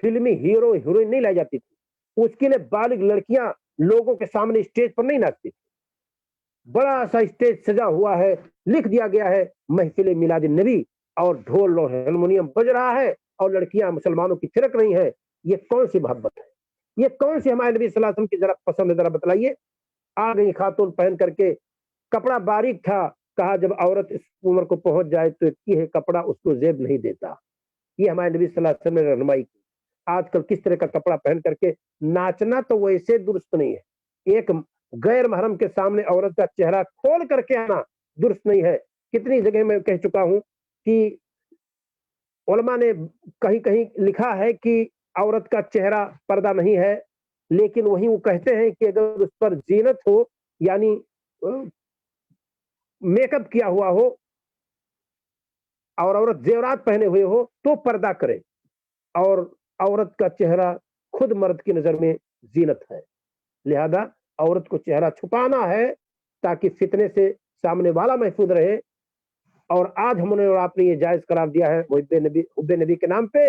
S1: فلمی ہیرو ہیروئن نہیں لائی جاتی تھی, اس کے لیے بالغ لڑکیاں لوگوں کے سامنے اسٹیج پر نہیں ناچتی تھی. بڑا سا اسٹیج سجا ہوا ہے, لکھ دیا گیا ہے محفل میلاد النبی, اور ڈھول اور ہارمونیم بج رہا ہے اور لڑکیاں مسلمانوں کی تھرک رہی ہیں. یہ کون سی محبت ہے؟ یہ کون سی ہمارے نبی صلی اللہ علیہ وسلم کی ذرا پسند ہے, ذرا بتلائیے. آ گئی خاتون پہن کر کے, کپڑا باریک تھا, کہا جب عورت اس عمر کو پہنچ جائے تو یہ ہے کپڑا اس کو زیب نہیں دیتا. یہ ہمارے نبی صلی اللہ علیہ وسلم نے رہنمائی کی. آج کل کس طرح کا کپڑا پہن کر کے ناچنا تو ویسے درست نہیں ہے. ایک غیر محرم کے سامنے عورت کا چہرہ کھول کر کے آنا درست نہیں ہے. کتنی جگہ میں کہہ چکا ہوں کہ علماء نے کہیں کہیں لکھا ہے کہ عورت کا چہرہ پردہ نہیں ہے, لیکن وہیں وہ کہتے ہیں کہ اگر اس پر زینت ہو, یعنی میک اپ کیا ہوا ہو اور عورت زیورات پہنے ہوئے ہو تو پردہ کرے, اور عورت کا چہرہ خود مرد کی نظر میں زینت ہے. لہذا عورت کو چہرہ چھپانا ہے تاکہ فتنے سے سامنے والا محفوظ رہے. اور آج ہم نے اور آپ نے یہ جائز قرار دیا ہے حب نبی کے نام پہ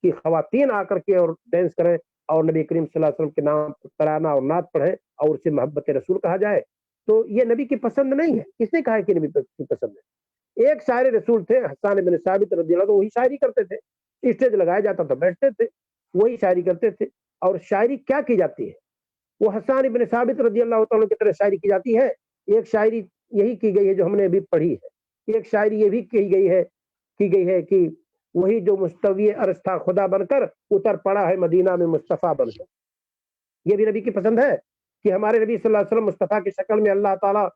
S1: کہ خواتین آ کر کے اور ڈانس کریں اور نبی کریم صلی اللہ علیہ وسلم کے نام ترانہ اور نعت پڑھیں اور اسے محبت رسول کہا جائے. تو یہ نبی کی پسند نہیں ہے. کس نے کہا ہے کہ نبی کی پسند ہے؟ ایک شاعر رسول تھے حسان بن ثابت رضی اللہ عنہ, وہی شاعری کرتے تھے. اسٹیج لگایا جاتا تھا, بیٹھتے تھے, وہی شاعری کرتے تھے. اور شاعری کیا کی جاتی ہے؟ وہ حسان بن ثابت رضی اللہ عنہ کی طرح شاعری کی جاتی ہے. ایک شاعری یہی کی گئی ہے جو ہم نے ابھی پڑھی ہے. ایک شاعری یہ بھی کی گئی ہے کہ وہی جو مستوی عرش تھا خدا بن کر اتر پڑا ہے مدینہ میں مصطفیٰ بن کر. یہ بھی نبی کی پسند ہے کہ ہمارے نبی صلی اللہ علیہ وسلم مصطفیٰ کی شکل میں اللہ تعالیٰ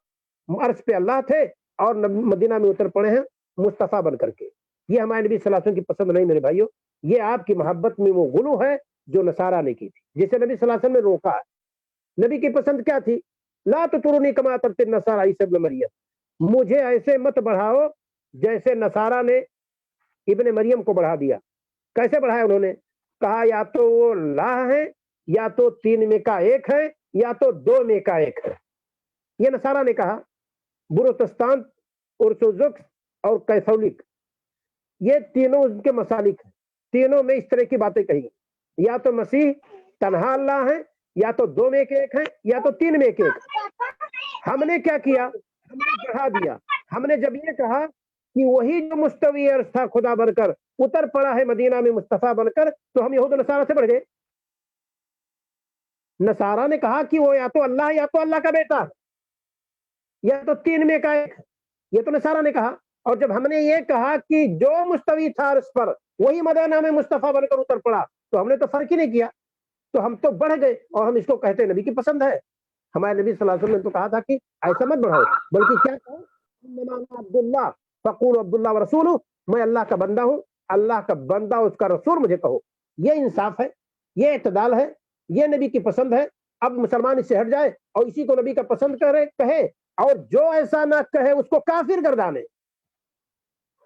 S1: عرش پہ اللہ تھے اور مدینہ میں اتر پڑے ہیں مصطفیٰ بن کر کے. یہ ہمارے نبی صلی اللہ علیہ وسلم کی پسند نہیں میرے بھائیوں. یہ آپ کی محبت میں وہ غلو ہے جو نصارہ نے کی تھی, جسے نبی صلی اللہ علیہ وسلم نے روکا ہے. نبی کی پسند کیا تھی؟ لا تطرونی کما اطرت النصارى عیسی ابن مریم، مجھے ایسے مت بڑھاؤ جیسے نصارہ نے ابن مریم کو بڑھا دیا۔ کیسے بڑھایا انہوں نے؟ کہا یا تو وہ لاہ ہے، یا تو 3 میں کا 1 ہے، یا تو 2 میں کا 1 ہے۔ یہ نصارہ نے کہا۔ پروتستان، ارتھوڈوکس اور کیتھولک، یہ تینوں ان کے مسالک ہیں، تینوں میں اس طرح کی باتیں کہی گئی، یا تو مسیح تنہا اللہ ہے، یا تو 2 میں کے 1 ہے، یا تو 3 میں کے 1 ہے۔ ہم نے کیا کیا؟ ہم نے بڑھا دیا۔ ہم نے جب یہ کہا کہ وہی جو مستوی عرش تھا خدا بن کر اتر پڑا ہے مدینہ میں مصطفیٰ بن کر، تو ہم یہود و نصارہ سے بڑھ گئے۔ نصارہ نے کہا کہ وہ یا تو اللہ ہے، یا تو اللہ کا بیٹا، یا تو 3 میں کا 1 ہے، یہ تو نصارہ نے کہا۔ اور جب ہم نے یہ کہا کہ جو مستوی تھا عرش پر وہی مدینہ میں مصطفیٰ بن کر اتر پڑا، تو ہم نے تو فرق ہی نہیں کیا، تو ہم تو بڑھ گئے، اور ہم اس کو کہتے ہیں نبی کی پسند ہے۔ ہمارے نبی صلی اللہ علیہ وسلم نے تو کہا تھا کہ ایسا مت بڑھاؤ، بلکہ کیا کہو، انما انا عبداللہ فقولوا عبداللہ ورسولہ، میں اللہ کا بندہ ہوں، اللہ کا بندہ اس کا رسول مجھے کہو۔ یہ انصاف ہے، یہ اعتدال ہے، یہ نبی کی پسند ہے۔ اب مسلمان اس سے ہٹ جائے اور اسی کو نبی کا پسند کہے، اور جو ایسا نہ کہے اس کو کافر گردانے،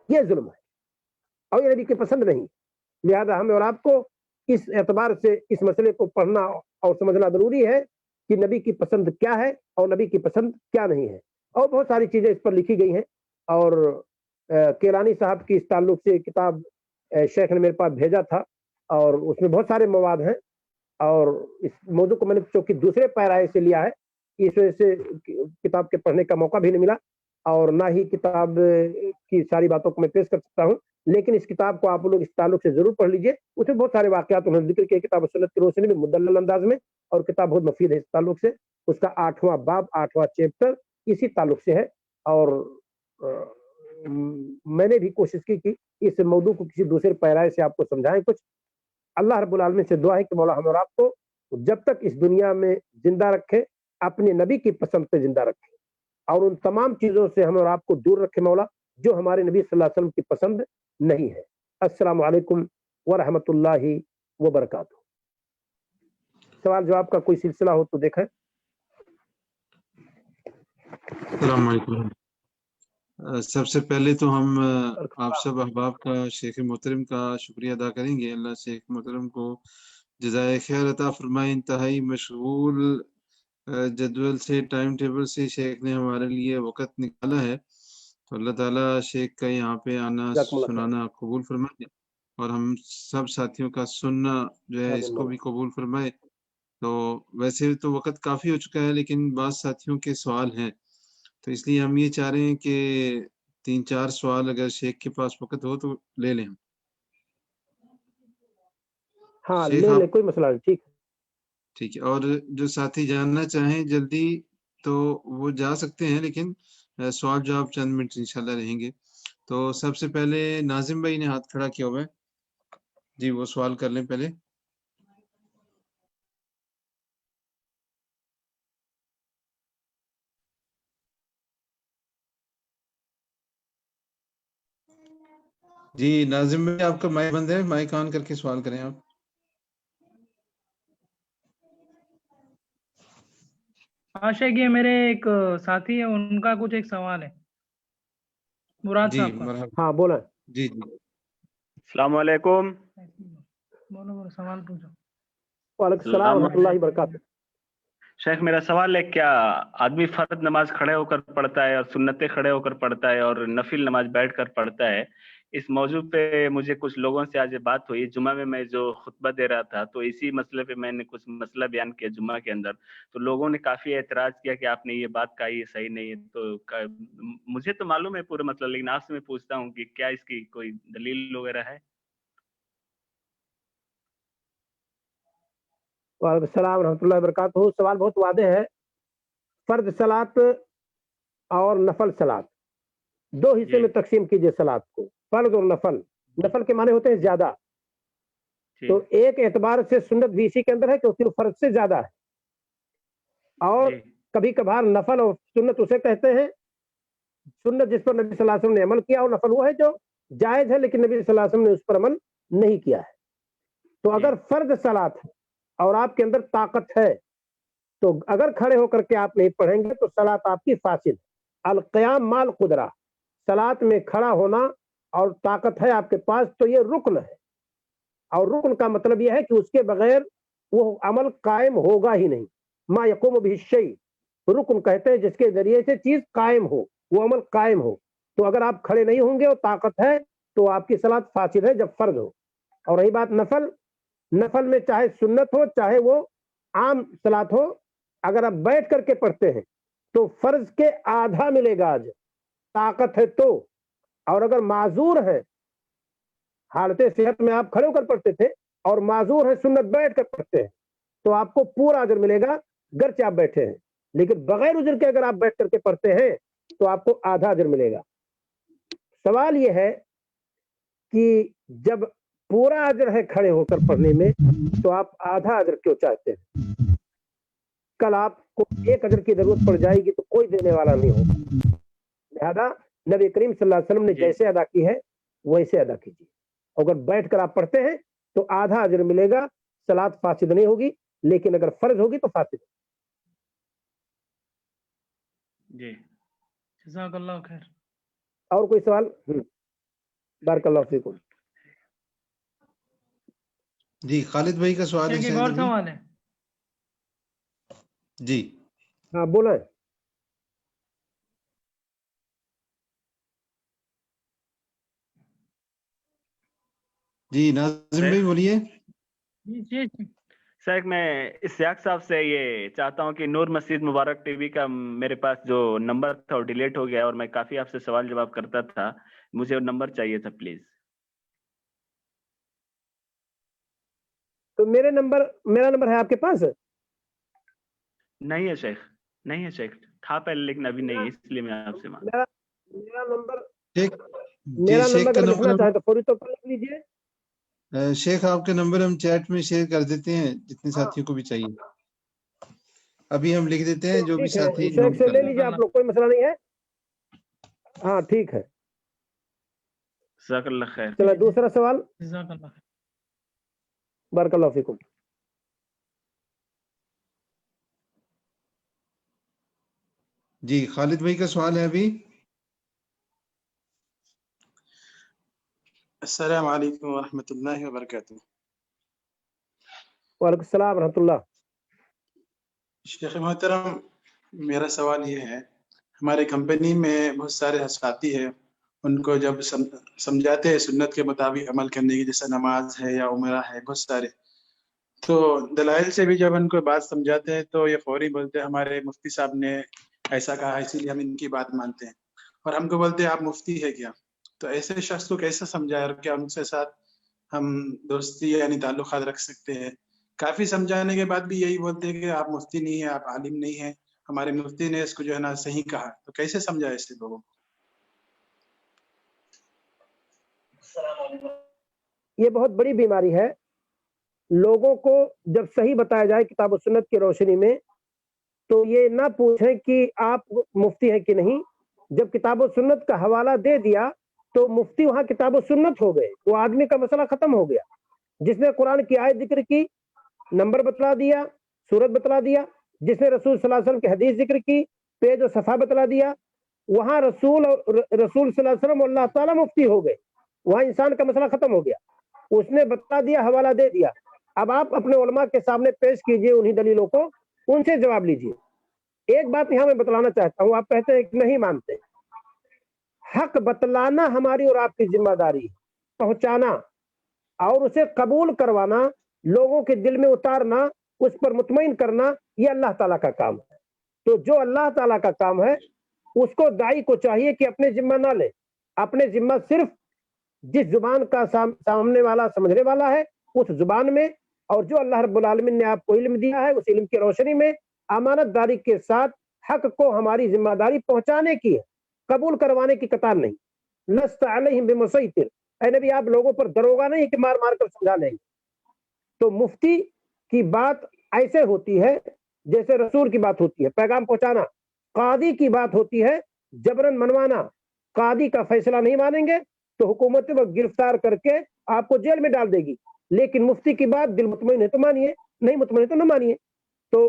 S1: یہ ظلم ہے اور یہ نبی کی پسند نہیں۔ لہذا ہمیں اور آپ کو اس اعتبار سے اس مسئلے کو پڑھنا اور سمجھنا ضروری ہے کہ نبی کی پسند کیا ہے اور نبی کی پسند کیا نہیں ہے۔ اور بہت ساری چیزیں اس پر لکھی گئی ہیں، اور کیلانی صاحب کی اس تعلق سے کتاب شیخ نے میرے پاس بھیجا تھا، اور اس میں بہت سارے مواد ہیں، اور اس موضوع کو میں نے چونکہ دوسرے پیرائے سے لیا ہے، اس وجہ سے کتاب کے پڑھنے کا موقع بھی نہیں ملا، اور نہ ہی کتاب کی ساری باتوں کو میں پیش کر سکتا ہوں۔ لیکن اس کتاب کو آپ لوگ اس تعلق سے ضرور پڑھ لیجئے، اس میں بہت سارے واقعات انہوں نے ذکر کیے کتاب و سنت کی روشنی میں مدلل انداز میں، اور کتاب بہت مفید ہے اس تعلق سے۔ اس کا 8واں باب، 8واں چیپٹر اسی تعلق سے ہے، اور میں نے بھی کوشش کی کہ اس موضوع کو کسی دوسرے پیرائے سے آپ کو سمجھائیں کچھ۔ اللہ رب العالمین سے دعا ہے کہ مولا ہم اور آپ کو جب تک اس دنیا میں زندہ رکھے اپنے نبی کی پسند پہ زندہ رکھے، اور ان تمام چیزوں سے ہم اور آپ کو دور رکھے مولا جو ہمارے نبی صلی اللہ علیہ وسلم کی پسند نہیں ہے۔ السلام علیکم ورحمۃ اللہ وبرکاتہ۔ سوال جواب کا کوئی سلسلہ ہو تو دیکھیں۔
S2: السلام علیکم۔ سب سے پہلے تو ہم آپ سب احباب کا، شیخ محترم کا شکریہ ادا کریں گے۔ اللہ شیخ محترم کو جزائے خیر عطا فرمائے۔ انتہائی مشغول جدول سے، ٹائم ٹیبل سے شیخ نے ہمارے لیے وقت نکالا ہے، تو اللہ تعالیٰ شیخ کا یہاں پہ آنا سنانا قبول فرمائے، اور ہم سب ساتھیوں کا سننا جو ہے اس کو بھی قبول فرمائے۔ تو ویسے تو وقت کافی ہو چکا ہے، لیکن بعض ساتھیوں کے سوال ہیں، تو اس لیے ہم یہ چاہ رہے ہیں کہ 3-4 سوال اگر شیخ کے پاس وقت ہو تو لے لیں۔
S1: ہاں لے لیں، کوئی مسئلہ نہیں،
S2: ٹھیک ہے۔ اور جو ساتھی جاننا چاہیں جلدی تو وہ جا سکتے ہیں، لیکن سوال جواب چند منٹ انشاءاللہ رہیں گے۔ تو سب سے پہلے ناظم بھائی نے ہاتھ کھڑا کیا ہوا ہے، جی وہ سوال کر لیں پہلے۔ جی ناظم بھائی آپ کا مائک بند ہے، مائک آن کر کے سوال کریں آپ۔
S3: ہاں شیخ، یہ میرے ایک ساتھی ہے، ان کا کچھ ایک سوال ہے، مراد
S2: جی
S3: صاحب کا۔
S2: مرحبا،
S1: ہاں بولا۔
S2: جی
S4: السلام علیکم۔
S3: بولو سوال پوچھو۔
S1: وعلیکم السلام ورحمۃ اللہ وبرکاتہ۔
S4: شیخ میرا سوال ہے، کیا آدمی فرض نماز کھڑے ہو کر پڑھتا ہے اور سنتیں کھڑے ہو کر پڑھتا ہے اور نفل نماز بیٹھ کر پڑھتا ہے؟ اس موضوع پہ مجھے کچھ لوگوں سے آج بات ہوئی، جمعہ میں جو خطبہ دے رہا تھا تو اسی مسئلے پہ میں نے کچھ مسئلہ بیان کیا جمعہ کے اندر، تو لوگوں نے کافی اعتراض کیا کہ آپ نے یہ بات کہی، یہ صحیح نہیں ہے۔ تو مجھے تو معلوم ہے پورا مسئلہ، لیکن آپ سے میں پوچھتا ہوں کہ کیا اس کی کوئی دلیل وغیرہ ہے؟
S1: وعلیکم السلام ورحمۃ اللہ وبرکاتہ۔ سوال بہت واضح ہے۔ فرض صلات اور نفل صلات دو حصے میں تقسیم کیجئے صلات کو، فرض اور نفل۔ نفل کے معنی ہوتے ہیں زیادہ، تو ایک اعتبار سے سنت بھی اسی کے اندر ہے کیونکہ وہ فرض سے زیادہ ہے، اور کبھی کبھار نفل اور سنت اسے کہتے ہیں، سنت جس پر نبی صلی اللہ علیہ وسلم نے عمل کیا، اور نفل وہ ہے جو جائز ہے لیکن نبی صلی اللہ علیہ وسلم نے اس پر عمل نہیں کیا ہے۔ تو اگر فرض صلات ہے اور آپ کے اندر طاقت ہے تو اگر کھڑے ہو کر کے آپ نہیں پڑھیں گے تو صلاۃ آپ کی فاسد. القیام مال قدرہ، صلاۃ میں کھڑا ہونا اور طاقت ہے آپ کے پاس تو یہ رکن ہے، اور رکن کا مطلب یہ ہے کہ اس کے بغیر وہ عمل قائم ہوگا ہی نہیں. ما یقوم به الشیء، رکن کہتے ہیں جس کے ذریعے سے چیز قائم ہو، وہ عمل قائم ہو. تو اگر آپ کھڑے نہیں ہوں گے اور طاقت ہے تو آپ کی صلاۃ فاسد ہے جب فرض ہو. اور رہی بات نفل، نفل میں چاہے سنت ہو چاہے وہ عام صلاۃ ہو، اگر آپ بیٹھ کر کے پڑھتے ہیں تو فرض کے آدھا ملے گا آج، طاقت ہے تو. اور اگر معذور ہے، حالت صحت میں آپ کھڑے ہو کر پڑھتے تھے اور معذور ہے سنت بیٹھ کر پڑھتے ہیں تو آپ کو پورا اجر ملے گا گرچہ آپ بیٹھے ہیں. لیکن بغیر اجر کے اگر آپ بیٹھ کر کے پڑھتے ہیں تو آپ کو آدھا اجر ملے گا. سوال یہ ہے کہ جب پورا اجر ہے کھڑے ہو کر پڑھنے میں تو آپ آدھا اجر کیوں چاہتے ہیں؟ کل آپ کو ایک اجر کی ضرورت پڑ جائے گی تو کوئی دینے والا نہیں ہوگا. لہذا نبی کریم صلی اللہ علیہ وسلم نے جیسے ادا کی ہے ویسے ادا کیجیے. اگر بیٹھ کر آپ پڑھتے ہیں تو آدھا اجر ملے گا، صلاۃ فاسد نہیں ہوگی، لیکن اگر فرض ہوگی تو فاسد ہوگی.
S4: جی
S3: جزاک اللہ خیر.
S1: اور کوئی سوال؟ بارک اللہ فیکم.
S2: جی خالد بھائی کا سوال ہے
S3: ایک
S2: شاید
S3: اور
S2: ابھی.
S3: سوال ہے.
S2: جی
S1: ہاں بولیں.
S2: جی ناظم بھائی بولیے.
S3: جی
S4: سر میں اسحاق صاحب سے یہ چاہتا ہوں کہ نور مسجد مبارک ٹی وی کا میرے پاس جو نمبر تھا وہ ڈیلیٹ ہو گیا اور میں کافی آپ سے سوال جواب کرتا تھا، مجھے وہ نمبر چاہیے تھا پلیز.
S1: تو میرا نمبر ہے آپ کے پاس؟
S4: نہیں ہے شیخ، نہیں ہے شیخ، تھا پہلے لیکن ابھی نہیں ہے، اس لیے میں آپ سے مانگ.
S1: میرا نمبر
S2: جی شیخ کا
S1: اگر لکھنا
S2: نمبر
S1: چاہیں تو فوری طور پر لکھ لیجیے.
S2: شیخ آپ کے نمبر ہم چیٹ میں شیئر کر دیتے ہیں جتنے ساتھیوں کو بھی چاہیے. ابھی ہم لکھ دیتے ہیں جو بھی
S1: ٹھیک ہے،
S2: ساتھی
S1: شیخ
S2: نوٹ
S1: سے
S2: کر
S1: لے
S2: لیں.
S1: لیجیے آپ لوگ، کوئی مسئلہ نہیں ہے. ہاں ٹھیک ہے.
S4: جزاک اللہ خیر.
S1: چلو دوسرا سوال.
S3: جزاک اللہ خیر.
S1: بارک اللہ فیکم.
S2: جی خالد بھائی کا سوال ہے ابھی.
S5: السلام علیکم ورحمۃ اللہ وبرکاتہ.
S1: وعلیکم السلام ورحمۃ اللہ.
S5: شیخ محترم، میرا سوال یہ ہے، ہمارے کمپنی میں بہت سارے ساتھی ہیں، ان کو جب سمجھاتے ہیں سنت کے مطابق عمل کرنے کی، جیسے نماز ہے یا عمرہ ہے، بہت سارے، تو دلائل سے بھی جب ان کو بات سمجھاتے ہیں تو یہ فوری بولتے ہیں ہمارے مفتی صاحب نے ایسا کہا اسی لیے ہم ان کی بات مانتے ہیں، اور ہم کو بولتے ہیں آپ مفتی ہے کیا؟ تو ایسے شخص کو کیسے سمجھائے اور کیا ان کے ساتھ ہم دوستی یعنی تعلقات رکھ سکتے ہیں؟ کافی سمجھانے کے بعد بھی یہی بولتے ہیں کہ آپ مفتی نہیں ہیں، آپ عالم نہیں ہیں، ہمارے مفتی نے اس کو جو ہے نا صحیح کہا. تو کیسے سمجھائے ایسے لوگوں کو؟
S1: یہ بہت بڑی بیماری ہے. لوگوں کو جب صحیح بتایا جائے کتاب و سنت کی روشنی میں تو یہ نہ پوچھیں کہ آپ مفتی ہیں کہ نہیں. جب کتاب و سنت کا حوالہ دے دیا تو مفتی وہاں کتاب و سنت ہو گئے، وہ آدمی کا مسئلہ ختم ہو گیا. جس نے قرآن کی آیت ذکر کی، نمبر بتلا دیا، سورت بتلا دیا، جس نے رسول صلی اللہ علیہ وسلم کی حدیث ذکر کی، پیج و صفحہ بتلا دیا، وہاں رسول صلی اللہ علیہ وسلم اللہ تعالیٰ مفتی ہو گئے. وہاں انسان کا مسئلہ ختم ہو گیا. اس نے بتا دیا، حوالہ دے دیا. اب آپ اپنے علماء کے سامنے پیش کیجئے انہی دلیلوں کو، ان سے جواب لیجئے. ایک بات یہاں میں بتلانا چاہتا ہوں، آپ کہتے ہیں کہ نہیں مانتے. حق بتلانا ہماری اور آپ کی ذمہ داری، پہنچانا اور اسے قبول کروانا، لوگوں کے دل میں اتارنا، اس پر مطمئن کرنا، یہ اللہ تعالیٰ کا کام ہے. تو جو اللہ تعالیٰ کا کام ہے اس کو داعی کو چاہیے کہ اپنے ذمہ نہ لے. اپنے ذمہ صرف جس زبان کا سامنے والا سمجھنے والا ہے اس زبان میں، اور جو اللہ رب العالمین نے آپ کو علم دیا ہے اس علم کی روشنی میں امانت داری کے ساتھ حق کو ہماری ذمہ داری پہنچانے کی ہے، قبول کروانے کی قطار نہیں. لست علیہم بمسیطر، اے نبی آپ لوگوں پر دروغہ نہیں کہ مار مار کر سمجھا لیں گے. تو مفتی کی بات ایسے ہوتی ہے جیسے رسول کی بات ہوتی ہے، پیغام پہنچانا. قاضی کی بات ہوتی ہے جبرن منوانا. قاضی کا فیصلہ نہیں مانیں گے تو حکومت وہ گرفتار کر کے آپ کو جیل میں ڈال دے گی. لیکن مفتی کی بات دل مطمئن ہے تو مانیے، نہیں مطمئن ہے تو نہ مانیے. تو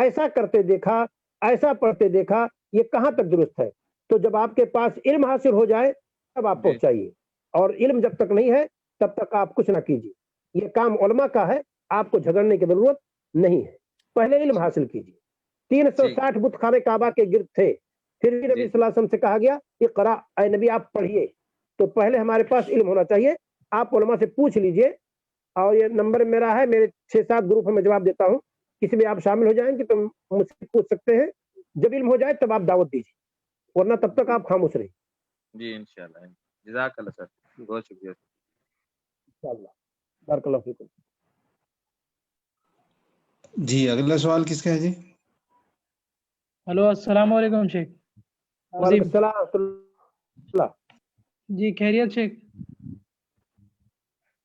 S1: ایسا کرتے دیکھا, ایسا پڑھتے دیکھا, یہ کہاں تک درست ہے؟ تو جب آپ کے پاس علم حاصل ہو جائے تب آپ پہنچائیے, اور علم جب تک نہیں ہے تب تک آپ کچھ نہ کیجیے. یہ کام علماء کا ہے, آپ کو جھگڑنے کی ضرورت نہیں ہے. پہلے علم حاصل کیجیے. 360 بت خانے کعبہ کے گرد تھے, پھر بھی نبی صلی اللہ علیہ وسلم سے کہا گیا اقرا, اے نبی آپ پڑھیے. تو پہلے ہمارے پاس علم ہونا چاہیے. آپ علماء سے پوچھ لیجئے, اور یہ نمبر میرا ہے, میرے 6-7 گروپ میں جواب دیتا ہوں, کسی میں آپ شامل ہو جائیں گے تو مجھ سے پوچھ سکتے ہیں. جب علم ہو جائے تب آپ دعوت دیجیے, ورنہ تب تک آپ خاموش رہیے.
S6: جی انشاءاللہ. جزاک اللہ سر, بہت شکریہ.
S1: انشاءاللہ. بارک اللہ فیکم.
S2: جی اگلا سوال کس کا ہے جی؟
S3: ہلو السلام علیکم شیخ.
S1: وعلیکم السلام ورحمۃ اللہ.
S3: جی خیریت شیخ؟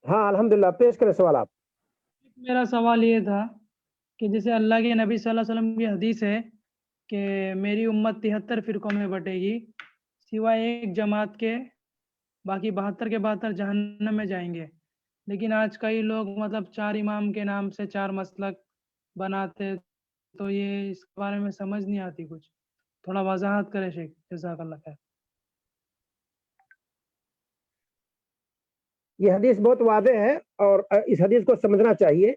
S1: ہاں الحمدللہ, پیش کریں سوال آپ.
S3: میرا سوال یہ تھا کہ جیسے اللہ کے نبی صلی اللہ علیہ وسلم کی حدیث ہے کہ میری امت 73 فرقوں میں بٹے گی, سوائے ایک جماعت کے, باقی 72 کے 72 جہنم میں جائیں گے. لیکن آج کئی لوگ مطلب 4 امام کے نام سے 4 مسلک بناتے, تو یہ اس کے بارے میں سمجھ نہیں آتی, کچھ تھوڑا وضاحت کرے شیخ, جزاک اللہ خیر.
S1: یہ حدیث بہت واضح ہے اور اس حدیث کو سمجھنا چاہیے.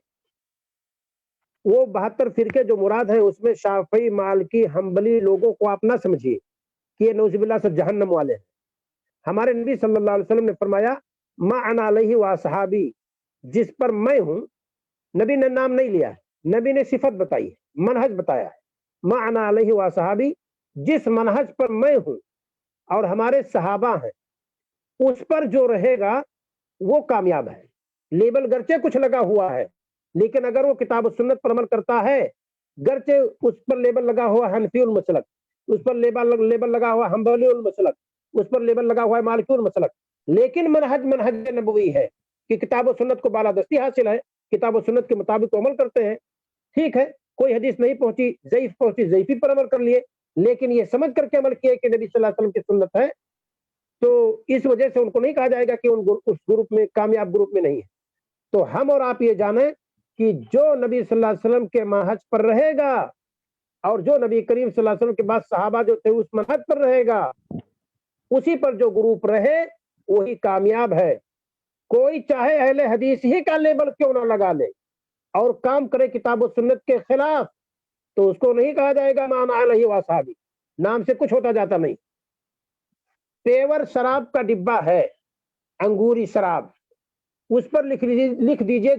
S1: وہ 72 فرقے جو مراد ہیں اس میں شافعی, مالکی, حنبلی لوگوں کو آپ نہ سمجھیے کہ یہ نعوذ باللہ سے جہنم والے ہیں. ہمارے نبی صلی اللہ علیہ وسلم نے فرمایا ما انا علیہ واصحابی, جس پر میں ہوں. نبی نے نام نہیں لیا ہے, نبی نے صفت بتائی ہے, منہج بتایا ہے. ما انا علیہ واصحابی, جس منہج پر میں ہوں اور ہمارے صحابہ ہیں اس پر جو رہے گا وہ کامیاب ہے. لیبل گرچہ کچھ لگا ہوا ہے, لیکن اگر وہ کتاب و سنت پر عمل کرتا ہے, گرچہ اس پر لیبل لگا ہوا حنفی المسلک, اس پر لیبل لگا ہوا حنبلی المسلک, اس پر لیبل لگا ہوا ہے مالکی المسلک, لیکن منہج نبوی ہے کہ کتاب و سنت کو بالادستی حاصل ہے, کتاب و سنت کے مطابق عمل کرتے ہیں. ٹھیک ہے, کوئی حدیث نہیں پہنچی, ضعیف پہنچی, ضعیفی پر عمل کر لیے, لیکن یہ سمجھ کر کے عمل کیے کہ نبی صلی اللہ علیہ وسلم کی سنت ہے, تو اس وجہ سے ان کو نہیں کہا جائے گا کہ اس گروپ میں, کامیاب گروپ میں نہیں ہے. تو ہم اور آپ یہ جانیں کہ جو نبی صلی اللہ علیہ وسلم کے منہج پر رہے گا اور جو نبی کریم صلی اللہ علیہ وسلم کے بعد صحابہ جو تھے اس منہج پر رہے گا, اسی پر جو گروپ رہے وہی کامیاب ہے. کوئی چاہے اہل حدیث ہی کا لیبل کیوں نہ لگا لے اور کام کرے کتاب و سنت کے خلاف, تو اس کو نہیں کہا جائے گا ما انا علیہ واصحابی. نام سے کچھ ہوتا جاتا نہیں. پیور شراب کا ڈبہ ہے, انگوری شراب, اس پر لکھ دیجئے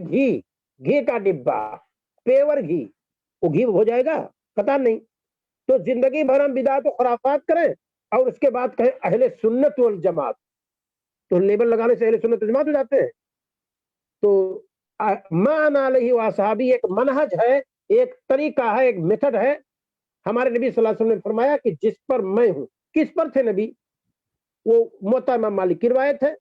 S1: گھی کا ڈبہ, پیور گھی, وہ گھی ہو جائے گا؟ پتہ نہیں. تو زندگی بھر ہم بدعت و خرافات کریں اور اس کے بعد کہیں اہل سنت والجماعت, تو لیبل لگانے سے اہل سنت والجماعت ہو جاتے ہیں. تو ما انا علیہ واصحابی ایک منہج ہے, ایک طریقہ ہے, ایک میتھڈ ہے. ہمارے نبی صلی اللہ علیہ وسلم نے فرمایا کہ جس پر میں ہوں. کس پر تھے نبی؟ وہ موطا امام مالک کی روایت ہے,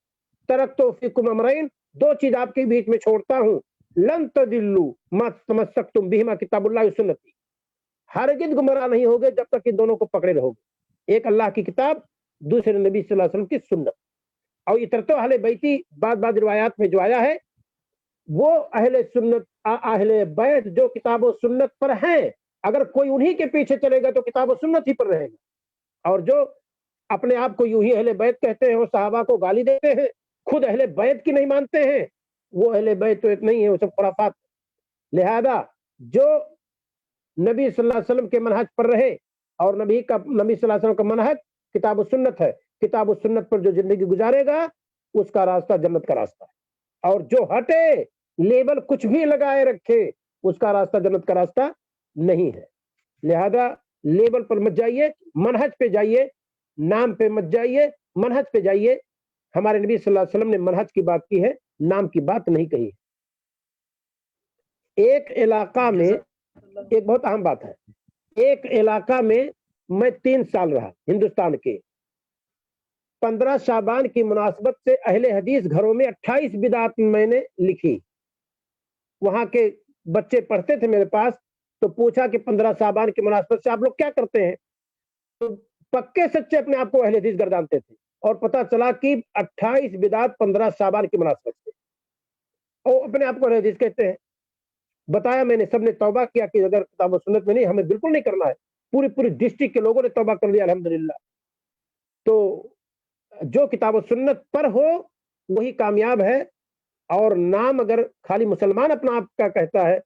S1: ترکتو فیکم امرین, 2 چیز آپ کے بیچ میں چھوڑتا ہوں, لن تضلوا ما تمسکتم بہما کتاب اللہ و سنتی, ہرگز گمراہ نہیں ہوگے جب تک ان دونوں کو پکڑے رہو گے. ایک اللہ کی کتاب, دوسرے نبی صلی اللہ علیہ وسلم کی سنت. اور اتر تو اہل بیتی بعض روایات میں جو آیا ہے وہ اہل سنت, اہل بیت جو کتاب و سنت پر ہیں, اگر کوئی انہی کے پیچھے چلے گا تو کتاب و سنت ہی پر رہے گا. اور جو اپنے آپ کو یوں ہی اہل بیت کہتے ہیں, وہ صحابہ کو گالی دیتے ہیں, خود اہل بیت کی نہیں مانتے ہیں, وہ اہل بیت تو نہیں ہے, وہ سب خرافات. لہذا جو نبی صلی اللہ علیہ وسلم کے منہج پر رہے, اور نبی صلی اللہ علیہ وسلم کا منہج کتاب و سنت ہے, کتاب و سنت پر جو زندگی گزارے گا اس کا راستہ جنت کا راستہ ہے. اور جو ہٹے, لیبل کچھ بھی لگائے رکھے, اس کا راستہ جنت کا راستہ نہیں ہے. لہذا لیبل پر مت جائیے, منہج پہ جائیے, نام پہ مت جائیے, منہج پہ جائیے. ہمارے نبی صلی اللہ علیہ وسلم نے منہج کی بات کی ہے, نام کی بات نہیں کہی. ایک علاقہ میں ایک بہت اہم بات ہے, ایک علاقہ میں میں 3 سال رہا ہندوستان کے. 15 شعبان کی مناسبت سے اہل حدیث گھروں میں 28 بدعات میں نے لکھی. وہاں کے بچے پڑھتے تھے میرے پاس, تو پوچھا کہ 15 شعبان کی مناسبت سے آپ لوگ کیا کرتے ہیں؟ تو پکے سچے اپنے آپ کو اہل حدیث گردانتے تھے, اور پتہ چلا کہ 28 بدعات 15 شعبان کی مناسبت سے, اور اپنے آپ کو اہل حدیث کہتے ہیں. بتایا میں نے, سب نے توبہ کیا کہ اگر کتاب و سنت میں نہیں, ہمیں بالکل نہیں کرنا ہے. پوری ڈسٹرکٹ کے لوگوں نے توبہ کر لیا الحمدللہ. تو جو کتاب و سنت پر ہو وہی کامیاب ہے, اور نام اگر خالی مسلمان اپنا آپ کا کہتا ہے,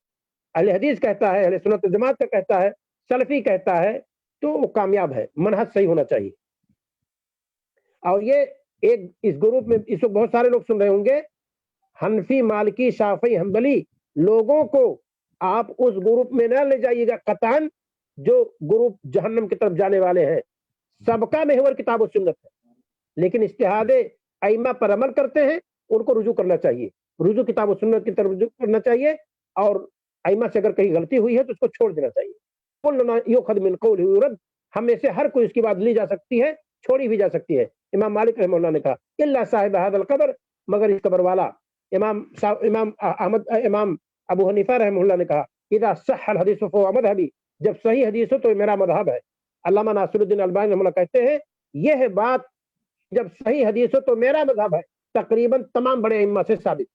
S1: اہل حدیث کہتا ہے, اہل سنت جماعت کا کہتا ہے, سلفی کہتا ہے, تو وہ کامیاب ہے. منہج صحیح ہونا چاہیے. اور یہ ایک اس گروپ میں اس وقت بہت سارے لوگ سن رہے ہوں گے, حنفی, مالکی, شافعی, حنبلی لوگوں کو آپ اس گروپ میں نہ لے جائیے گا قطعاً جو گروپ جہنم کی طرف جانے والے ہیں. سب کا محور کتاب و سنت ہے, لیکن اجتہاد ائمہ پر عمل کرتے ہیں, ان کو رجوع کرنا چاہیے, رجوع کتاب و سنت کی طرف رجوع کرنا چاہیے, اور ائمہ سے اگر کہیں غلطی ہوئی ہے تو اس کو چھوڑ دینا چاہیے. کلنا یؤخذ من قولہ ویرد, ہم میں سے ہر کوئی اس کی بات لی جا سکتی ہے, چھوڑی بھی جا سکتی ہے. امام مالک رحمہ اللہ نے کہا الا صاحب هذا القبر, مگر اس قبر والا. امام ابو حنیفہ رحمہ اللہ نے کہا اذا صح الحدیث فهو مذهبی, جب صحیح حدیث ہو تو میرا مذہب ہے. علامہ ناصر الدین البانی رحمہ اللہ کہتے ہیں یہ ہے بات, جب صحیح حدیث ہو تو میرا مذہب ہے, تقریباً تمام بڑے ائمہ سے ثابت.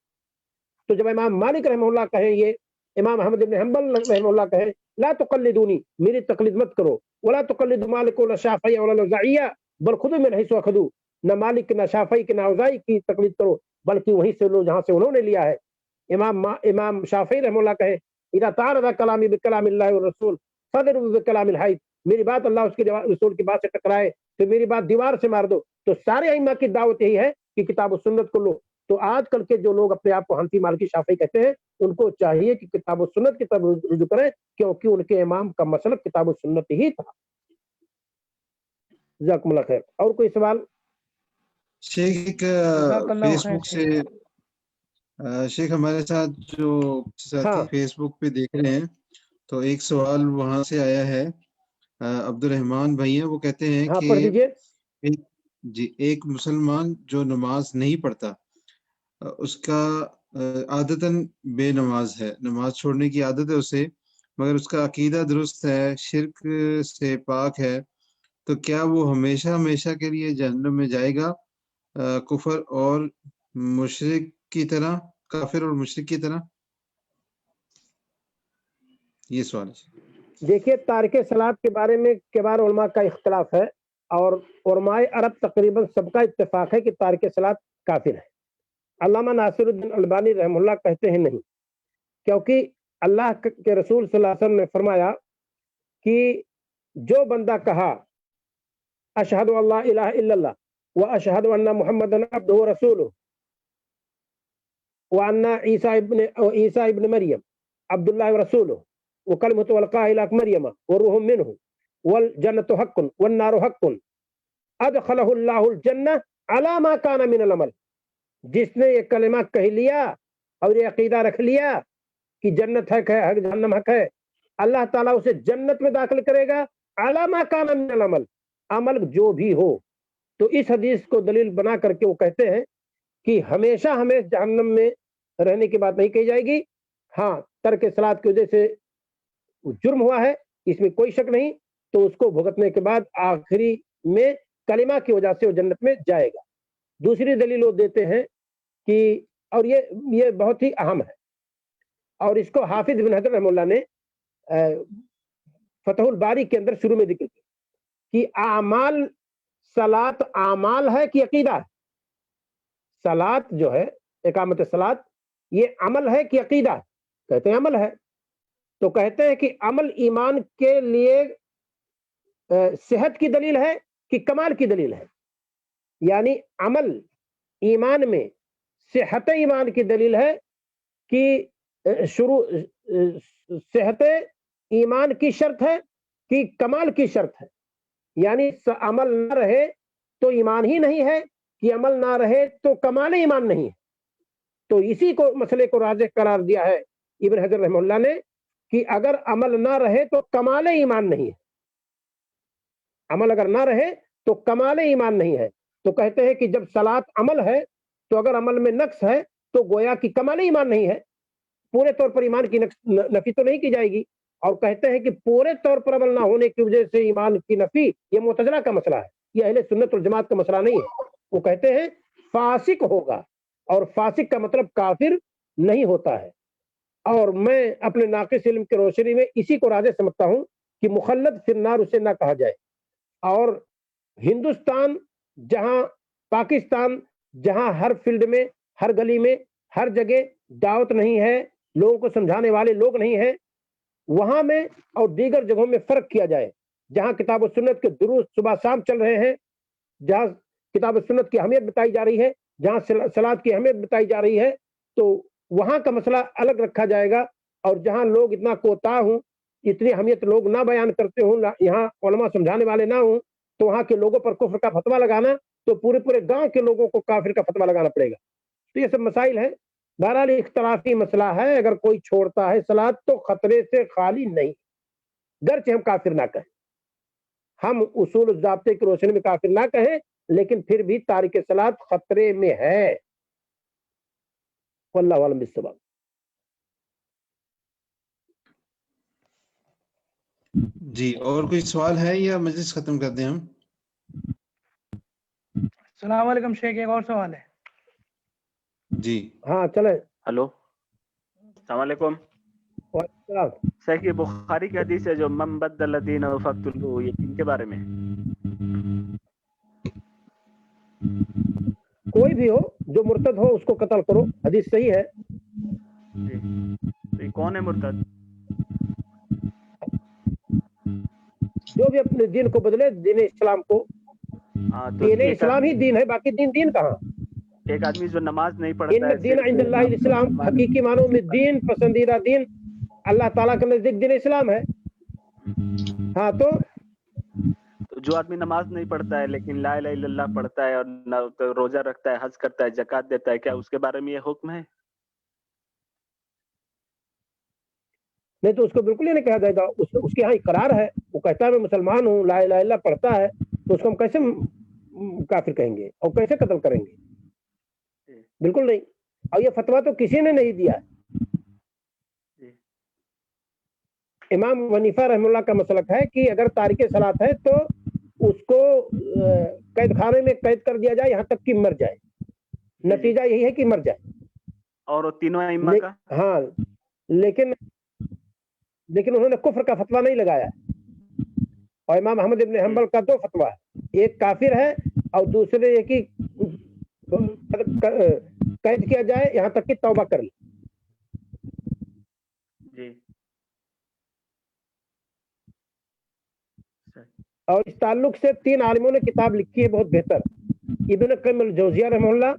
S1: تو جب امام مالک رحمہ اللہ کہیں یہ, امام احمد بن حنبل رحمہ اللہ کہیں لا تقلدونی, میری تقلید مت کرو, ولا تقلدوا مالک ولا شافعی ولا اوزاعی بل خذوا من حيث اخذوا, نہ مالک نہ شافعی کے نہ اوزاعی کی تقلید کرو بلکہ وہیں سے لو جہاں سے انہوں نے لیا ہے. امام شافعی رحمہ اللہ کہیں اذا تعارض کلامی بکلام اللہ والرسول فاضربوا بکلام الحائط, میری بات اللہ اس کے رسول کی بات سے ٹکرائے تو میری بات دیوار سے مار دو. تو سارے ائمہ کی دعوت یہی ہے کہ کتاب و سنت کو لو. تو آج کل کے جو لوگ اپنے آپ کو حنفی, مالکی, شافعی کہتے ہیں, ان کو چاہیے کہ کتاب و سنت کی طرف رجوع کریں, کیونکہ ان کے امام کا مسلک کتاب و سنت ہی تھا. جزاکم اللہ خیر. اور کوئی سوال؟
S2: شیخ
S3: جزاک اللہ
S2: فیس
S3: خیر
S2: بک سے شیخ ہمارے ساتھ جو ساتھی فیس بک پہ دیکھ رہے ہیں, تو ایک سوال وہاں سے آیا ہے. عبد الرحمان بھائی ہیں, وہ کہتے ہیں
S1: ہاں
S2: کہ
S1: پڑھ دیجئے.
S2: جی, ایک مسلمان جو نماز نہیں پڑھتا, اس کا عادتاً بے نماز ہے, نماز چھوڑنے کی عادت ہے اسے, مگر اس کا عقیدہ درست ہے, شرک سے پاک ہے, تو کیا وہ ہمیشہ کے لیے جہنم میں جائے گا, کفر اور مشرک کی طرح, کافر اور مشرک کی طرح؟ یہ سوال ہے.
S1: دیکھیے, تارک صلاۃ کے بارے میں کبار علماء کا اختلاف ہے, اور علماء عرب تقریباً سب کا اتفاق ہے کہ تارک صلاۃ کافر ہے. علامہ ناصر الدین البانی رحمہ اللہ کہتے ہیں نہیں, کیونکہ اللہ کے رسول صلی اللہ علیہ وسلم نے فرمایا کہ جو بندہ کہا اشہد ان لا الہ الا اللہ واشہد ان محمد عبدہ ورسولہ وان عیسیٰ ابن مریم عبداللہ ورسولہ وکلمۃ القاها الی مریم وروح منہ والجنۃ حق والنار حق ادخلہ اللہ الجنہ علی ما کان من العمل, جس نے یہ کلمہ کہہ لیا اور یہ عقیدہ رکھ لیا کہ جنت حق ہے, جہنم حق ہے, اللہ تعالیٰ اسے جنت میں داخل کرے گا علی ما کان من العمل, عمل جو بھی ہو. تو اس حدیث کو دلیل بنا کر کے وہ کہتے ہیں کہ ہمیشہ جہنم میں رہنے کی بات نہیں کہی جائے گی. ہاں, ترک صلاۃ کی وجہ سے جرم ہوا ہے, اس میں کوئی شک نہیں, تو اس کو بھگتنے کے بعد آخری میں کلمہ کی وجہ سے وہ جنت میں جائے گا. دوسری دلیل وہ دیتے ہیں کہ, اور یہ بہت ہی اہم ہے, اور اس کو حافظ ابن حجر رحمہ اللہ نے فتح الباری کے اندر شروع میں ذکر کیا کہ اعمال صلاۃ اعمال ہے کہ عقیدہ ہے. صلاۃ جو ہے, اقامت صلاۃ, یہ عمل ہے کہ عقیدہ ہے؟ کہتے ہیں عمل ہے. تو کہتے ہیں کہ عمل ایمان کے لیے صحت کی دلیل ہے کہ کمال کی دلیل ہے. یعنی عمل ایمان میں صحت ایمان کی دلیل ہے کہ صحت ایمان کی شرط ہے کہ کمال کی شرط ہے. یعنی عمل نہ رہے تو ایمان ہی نہیں ہے, کہ عمل نہ رہے تو کمال ایمان نہیں ہے. تو اسی کو مسئلے کو راجح قرار دیا ہے ابن حجر رحمہ اللہ نے کہ اگر عمل نہ رہے تو کمال ایمان نہیں ہے, عمل اگر نہ رہے تو کمال ایمان نہیں ہے. تو کہتے ہیں کہ جب صلاۃ عمل ہے تو اگر عمل میں نقص ہے تو گویا کہ کمال ایمان نہیں ہے, پورے طور پر ایمان کی نفی تو نہیں کی جائے گی. اور کہتے ہیں کہ پورے طور پر عمل نہ ہونے کی وجہ سے ایمان کی نفی یہ معتزلہ کا مسئلہ ہے, یہ اہل سنت والجماعت کا مسئلہ نہیں ہے. وہ کہتے ہیں فاسق ہوگا, اور فاسق کا مطلب کافر نہیں ہوتا ہے. اور میں اپنے ناقص علم کی روشنی میں اسی کو راجح سمجھتا ہوں کہ مخلد فی النار اسے نہ کہا جائے. اور ہندوستان جہاں پاکستان جہاں ہر فیلڈ میں ہر گلی میں ہر جگہ دعوت نہیں ہے, لوگوں کو سمجھانے والے لوگ نہیں ہیں, وہاں میں اور دیگر جگہوں میں فرق کیا جائے. جہاں کتاب و سنت کے دروس صبح شام چل رہے ہیں, جہاں کتاب و سنت کی اہمیت بتائی جا رہی ہے, جہاں صلاۃ کی اہمیت بتائی جا رہی ہے, تو وہاں کا مسئلہ الگ رکھا جائے گا. اور جہاں لوگ اتنا کوتاہ ہوں, اتنی اہمیت لوگ نہ بیان کرتے ہوں, یہاں علماء سمجھانے والے نہ ہوں, تو وہاں کے لوگوں پر کفر کا فتویٰ لگانا تو پورے گاؤں کے لوگوں کو کافر کا فتویٰ لگانا پڑے گا. تو یہ سب مسائل ہیں. بہرحال اختلافی مسئلہ ہے. اگر کوئی چھوڑتا ہے صلاۃ تو خطرے سے خالی نہیں, گرچہ ہم کافر نہ کہیں, ہم اصول و ضابطے کی روشنی میں کافر نہ کہیں, لیکن پھر بھی تارک صلاۃ خطرے میں ہے. واللہ اعلم بالصواب.
S2: جی, اور کوئی سوال ہے یا مجلس ختم کر دیں ہم؟
S3: السلام علیکم شیخ, ایک اور سوال ہے.
S2: جی
S1: ہاں چلیں.
S4: ہلو, السلام علیکم.
S1: وعلیکم السلام.
S4: شیخ, یہ بخاری کی حدیث ہے جو من بدل دینہ فاقتلوہ, یہ کن کے بارے میں؟
S1: کوئی بھی ہو جو مرتد ہو اس کو قتل کرو, حدیث صحیح ہے.
S4: جی, تو یہ کون ہے مرتد؟
S1: جو بھی اپنے دین کو بدلے, دین اسلام کو.
S4: ہاں, تو
S1: دین
S4: ایک
S1: اسلام ہی دین ہے, باقی دین کہاں.
S4: ایک آدمی جو نماز نہیں پڑھتا
S1: ان
S4: ہے,
S1: دین عند اللہ الاسلام, حقیقی معنوں میں دین, پسندیدہ دین اللہ تعالیٰ کے نزدیک دین اسلام ہے. ہاں, تو
S4: جو آدمی نماز نہیں پڑھتا ہے لیکن لا الہ الا اللہ پڑھتا ہے اور روزہ رکھتا ہے, حج کرتا ہے, زکات دیتا ہے, کیا اس کے بارے میں یہ حکم ہے؟
S1: نہیں تو اس کو بالکل ہی نہیں کہا جائے گا. اس کے یہاں اقرار ہے, وہ کہتا ہے میں مسلمان ہوں, لا الہ الا اللہ پڑھتا ہے, تو اس کو ہم کیسے کافر کہیں گے اور کیسے قتل کریں گے؟ بالکل نہیں. اور یہ فتویٰ تو کسی نے نہیں دیا ہے. امام حنیفہ رحمہ اللہ کا مسلک ہے کہ اگر تارک صلاۃ ہے تو اس کو قید خانے میں قید کر دیا جائے یہاں تک کہ مر جائے. نتیجہ یہی ہے کہ مر جائے.
S4: اور تینوں ائمہ کا؟
S1: ہاں, لیکن انہوں نے کفر کا فتویٰ نہیں لگایا. اور امام احمد ابن حنبل کا 2 فتویٰ ہے, ایک کافر ہے اور دوسرے یہ کہ قید کیا جائے یہاں تک کہ توبہ کر لے.
S4: جی,
S1: اور اس تعلق سے 3 عالموں نے کتاب لکھی ہے بہت بہتر, ابن قیم الجوزیہ رحمہ اللہ,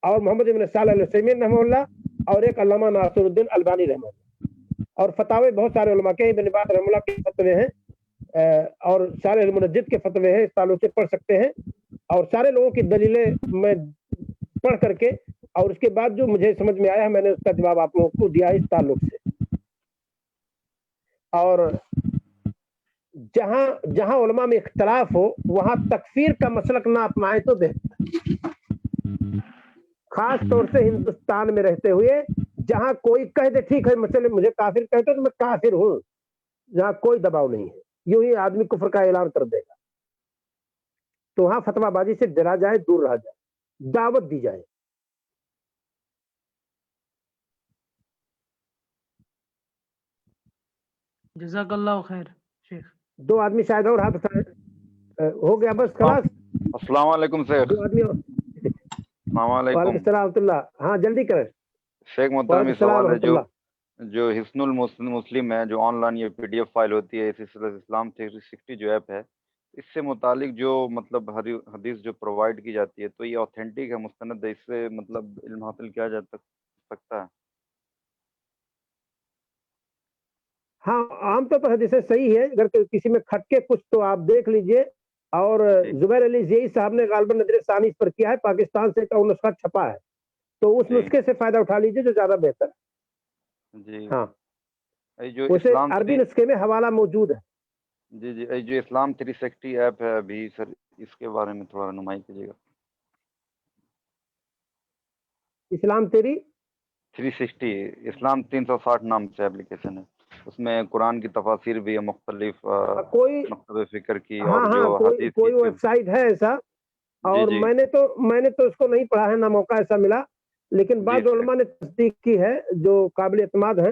S1: اور محمد ابن صالح العثیمین رحمہ اللہ, اور ایک علامہ ناصر الدین البانی رحمہ اللہ. اور فتاوے بہت سارے علماء کے, ابن باز رحمہ اللہ کے فتوے ہیں, اور سارے المنجد کے فتوے ہیں, اس تعلق سے پڑھ سکتے ہیں. اور سارے لوگوں کی دلیلیں میں پڑھ کر کے, اور اس کے بعد جو مجھے سمجھ میں آیا میں نے اس کا جواب آپ لوگوں کو دیا اس تعلق سے. اور جہاں علماء میں اختلاف ہو وہاں تکفیر کا مسلک نہ اپنائے تو بہتر. خاص طور سے ہندوستان میں رہتے ہوئے جہاں کوئی کہہ دے ٹھیک ہے مسئلے مجھے کافر کہتے تو میں کافر ہوں, جہاں کوئی دباؤ نہیں ہے, یوں ہی آدمی کفر کا اعلان کر دے گا. تو وہاں فتویٰ بازی سے ڈرا جائے, دور رہا جائے, دعوت دی جائے.
S3: جزاک اللہ خیر شیخ.
S1: 2 آدمی شاید اور ہاتھ اٹھائے, ہو گیا بس خلاص.
S7: السلام علیکم شیخ.
S1: 2 آدمی.
S7: السلام علیکم.
S1: وعلیکم السلام ورحمۃ اللہ. ہاں جلدی کریں.
S7: شیخ محترم, یہ
S1: السلام
S7: سوال ہے
S1: ورحمۃ اللہ.
S7: جو حسن المسلم ہے, جو آن لائن یہ PDF فائل ہوتی ہے, سلسلہ اسلام 360 جو ایپ ہے, اس سے متعلق جو مطلب حدیث جو پرووائڈ کی جاتی ہے, تو یہ اوتھینٹک ہے, مستند ہے, اس سے مطلب علم حاصل کیا جا سکتا ہے؟
S1: ہاں, عام طور پر حدیث صحیح ہے. اگر کسی میں کھٹ کے کچھ تو آپ دیکھ لیجئے. اور زبیر علی زئی صاحب نے غالباً نظر ثانی اس پر کیا ہے, پاکستان سے ایک نسخہ چھپا ہے, تو اس نسخے سے فائدہ اٹھا لیجئے جو زیادہ بہتر ہے.
S7: جی,
S1: ہاں,
S7: جو
S1: اسے
S7: اسلام
S1: عربی نسخے میں حوالہ موجود ہے.
S7: جی, جو اسلام 360 ایپ ہے ابھی سر, اس کے بارے میں تھوڑا رہنمائی کیجیے گا.
S1: اسلام
S7: 360 اسلام 360 نام سے ایپلیکیشن ہے, اس میں قرآن کی تفاسیر بھی ہے, مختلف
S1: کوئی
S7: مکتب فکر کی,
S1: ہاں
S7: اور جو حدیث
S1: کوئی
S7: کی.
S1: ویب سائٹ ہے ایسا, اور
S7: جی,
S1: میں نے تو اس کو نہیں پڑھا ہے, نہ موقع ایسا ملا, لیکن بعض
S7: جی
S1: علماء نے تصدیق کی ہے جو قابل اعتماد ہیں.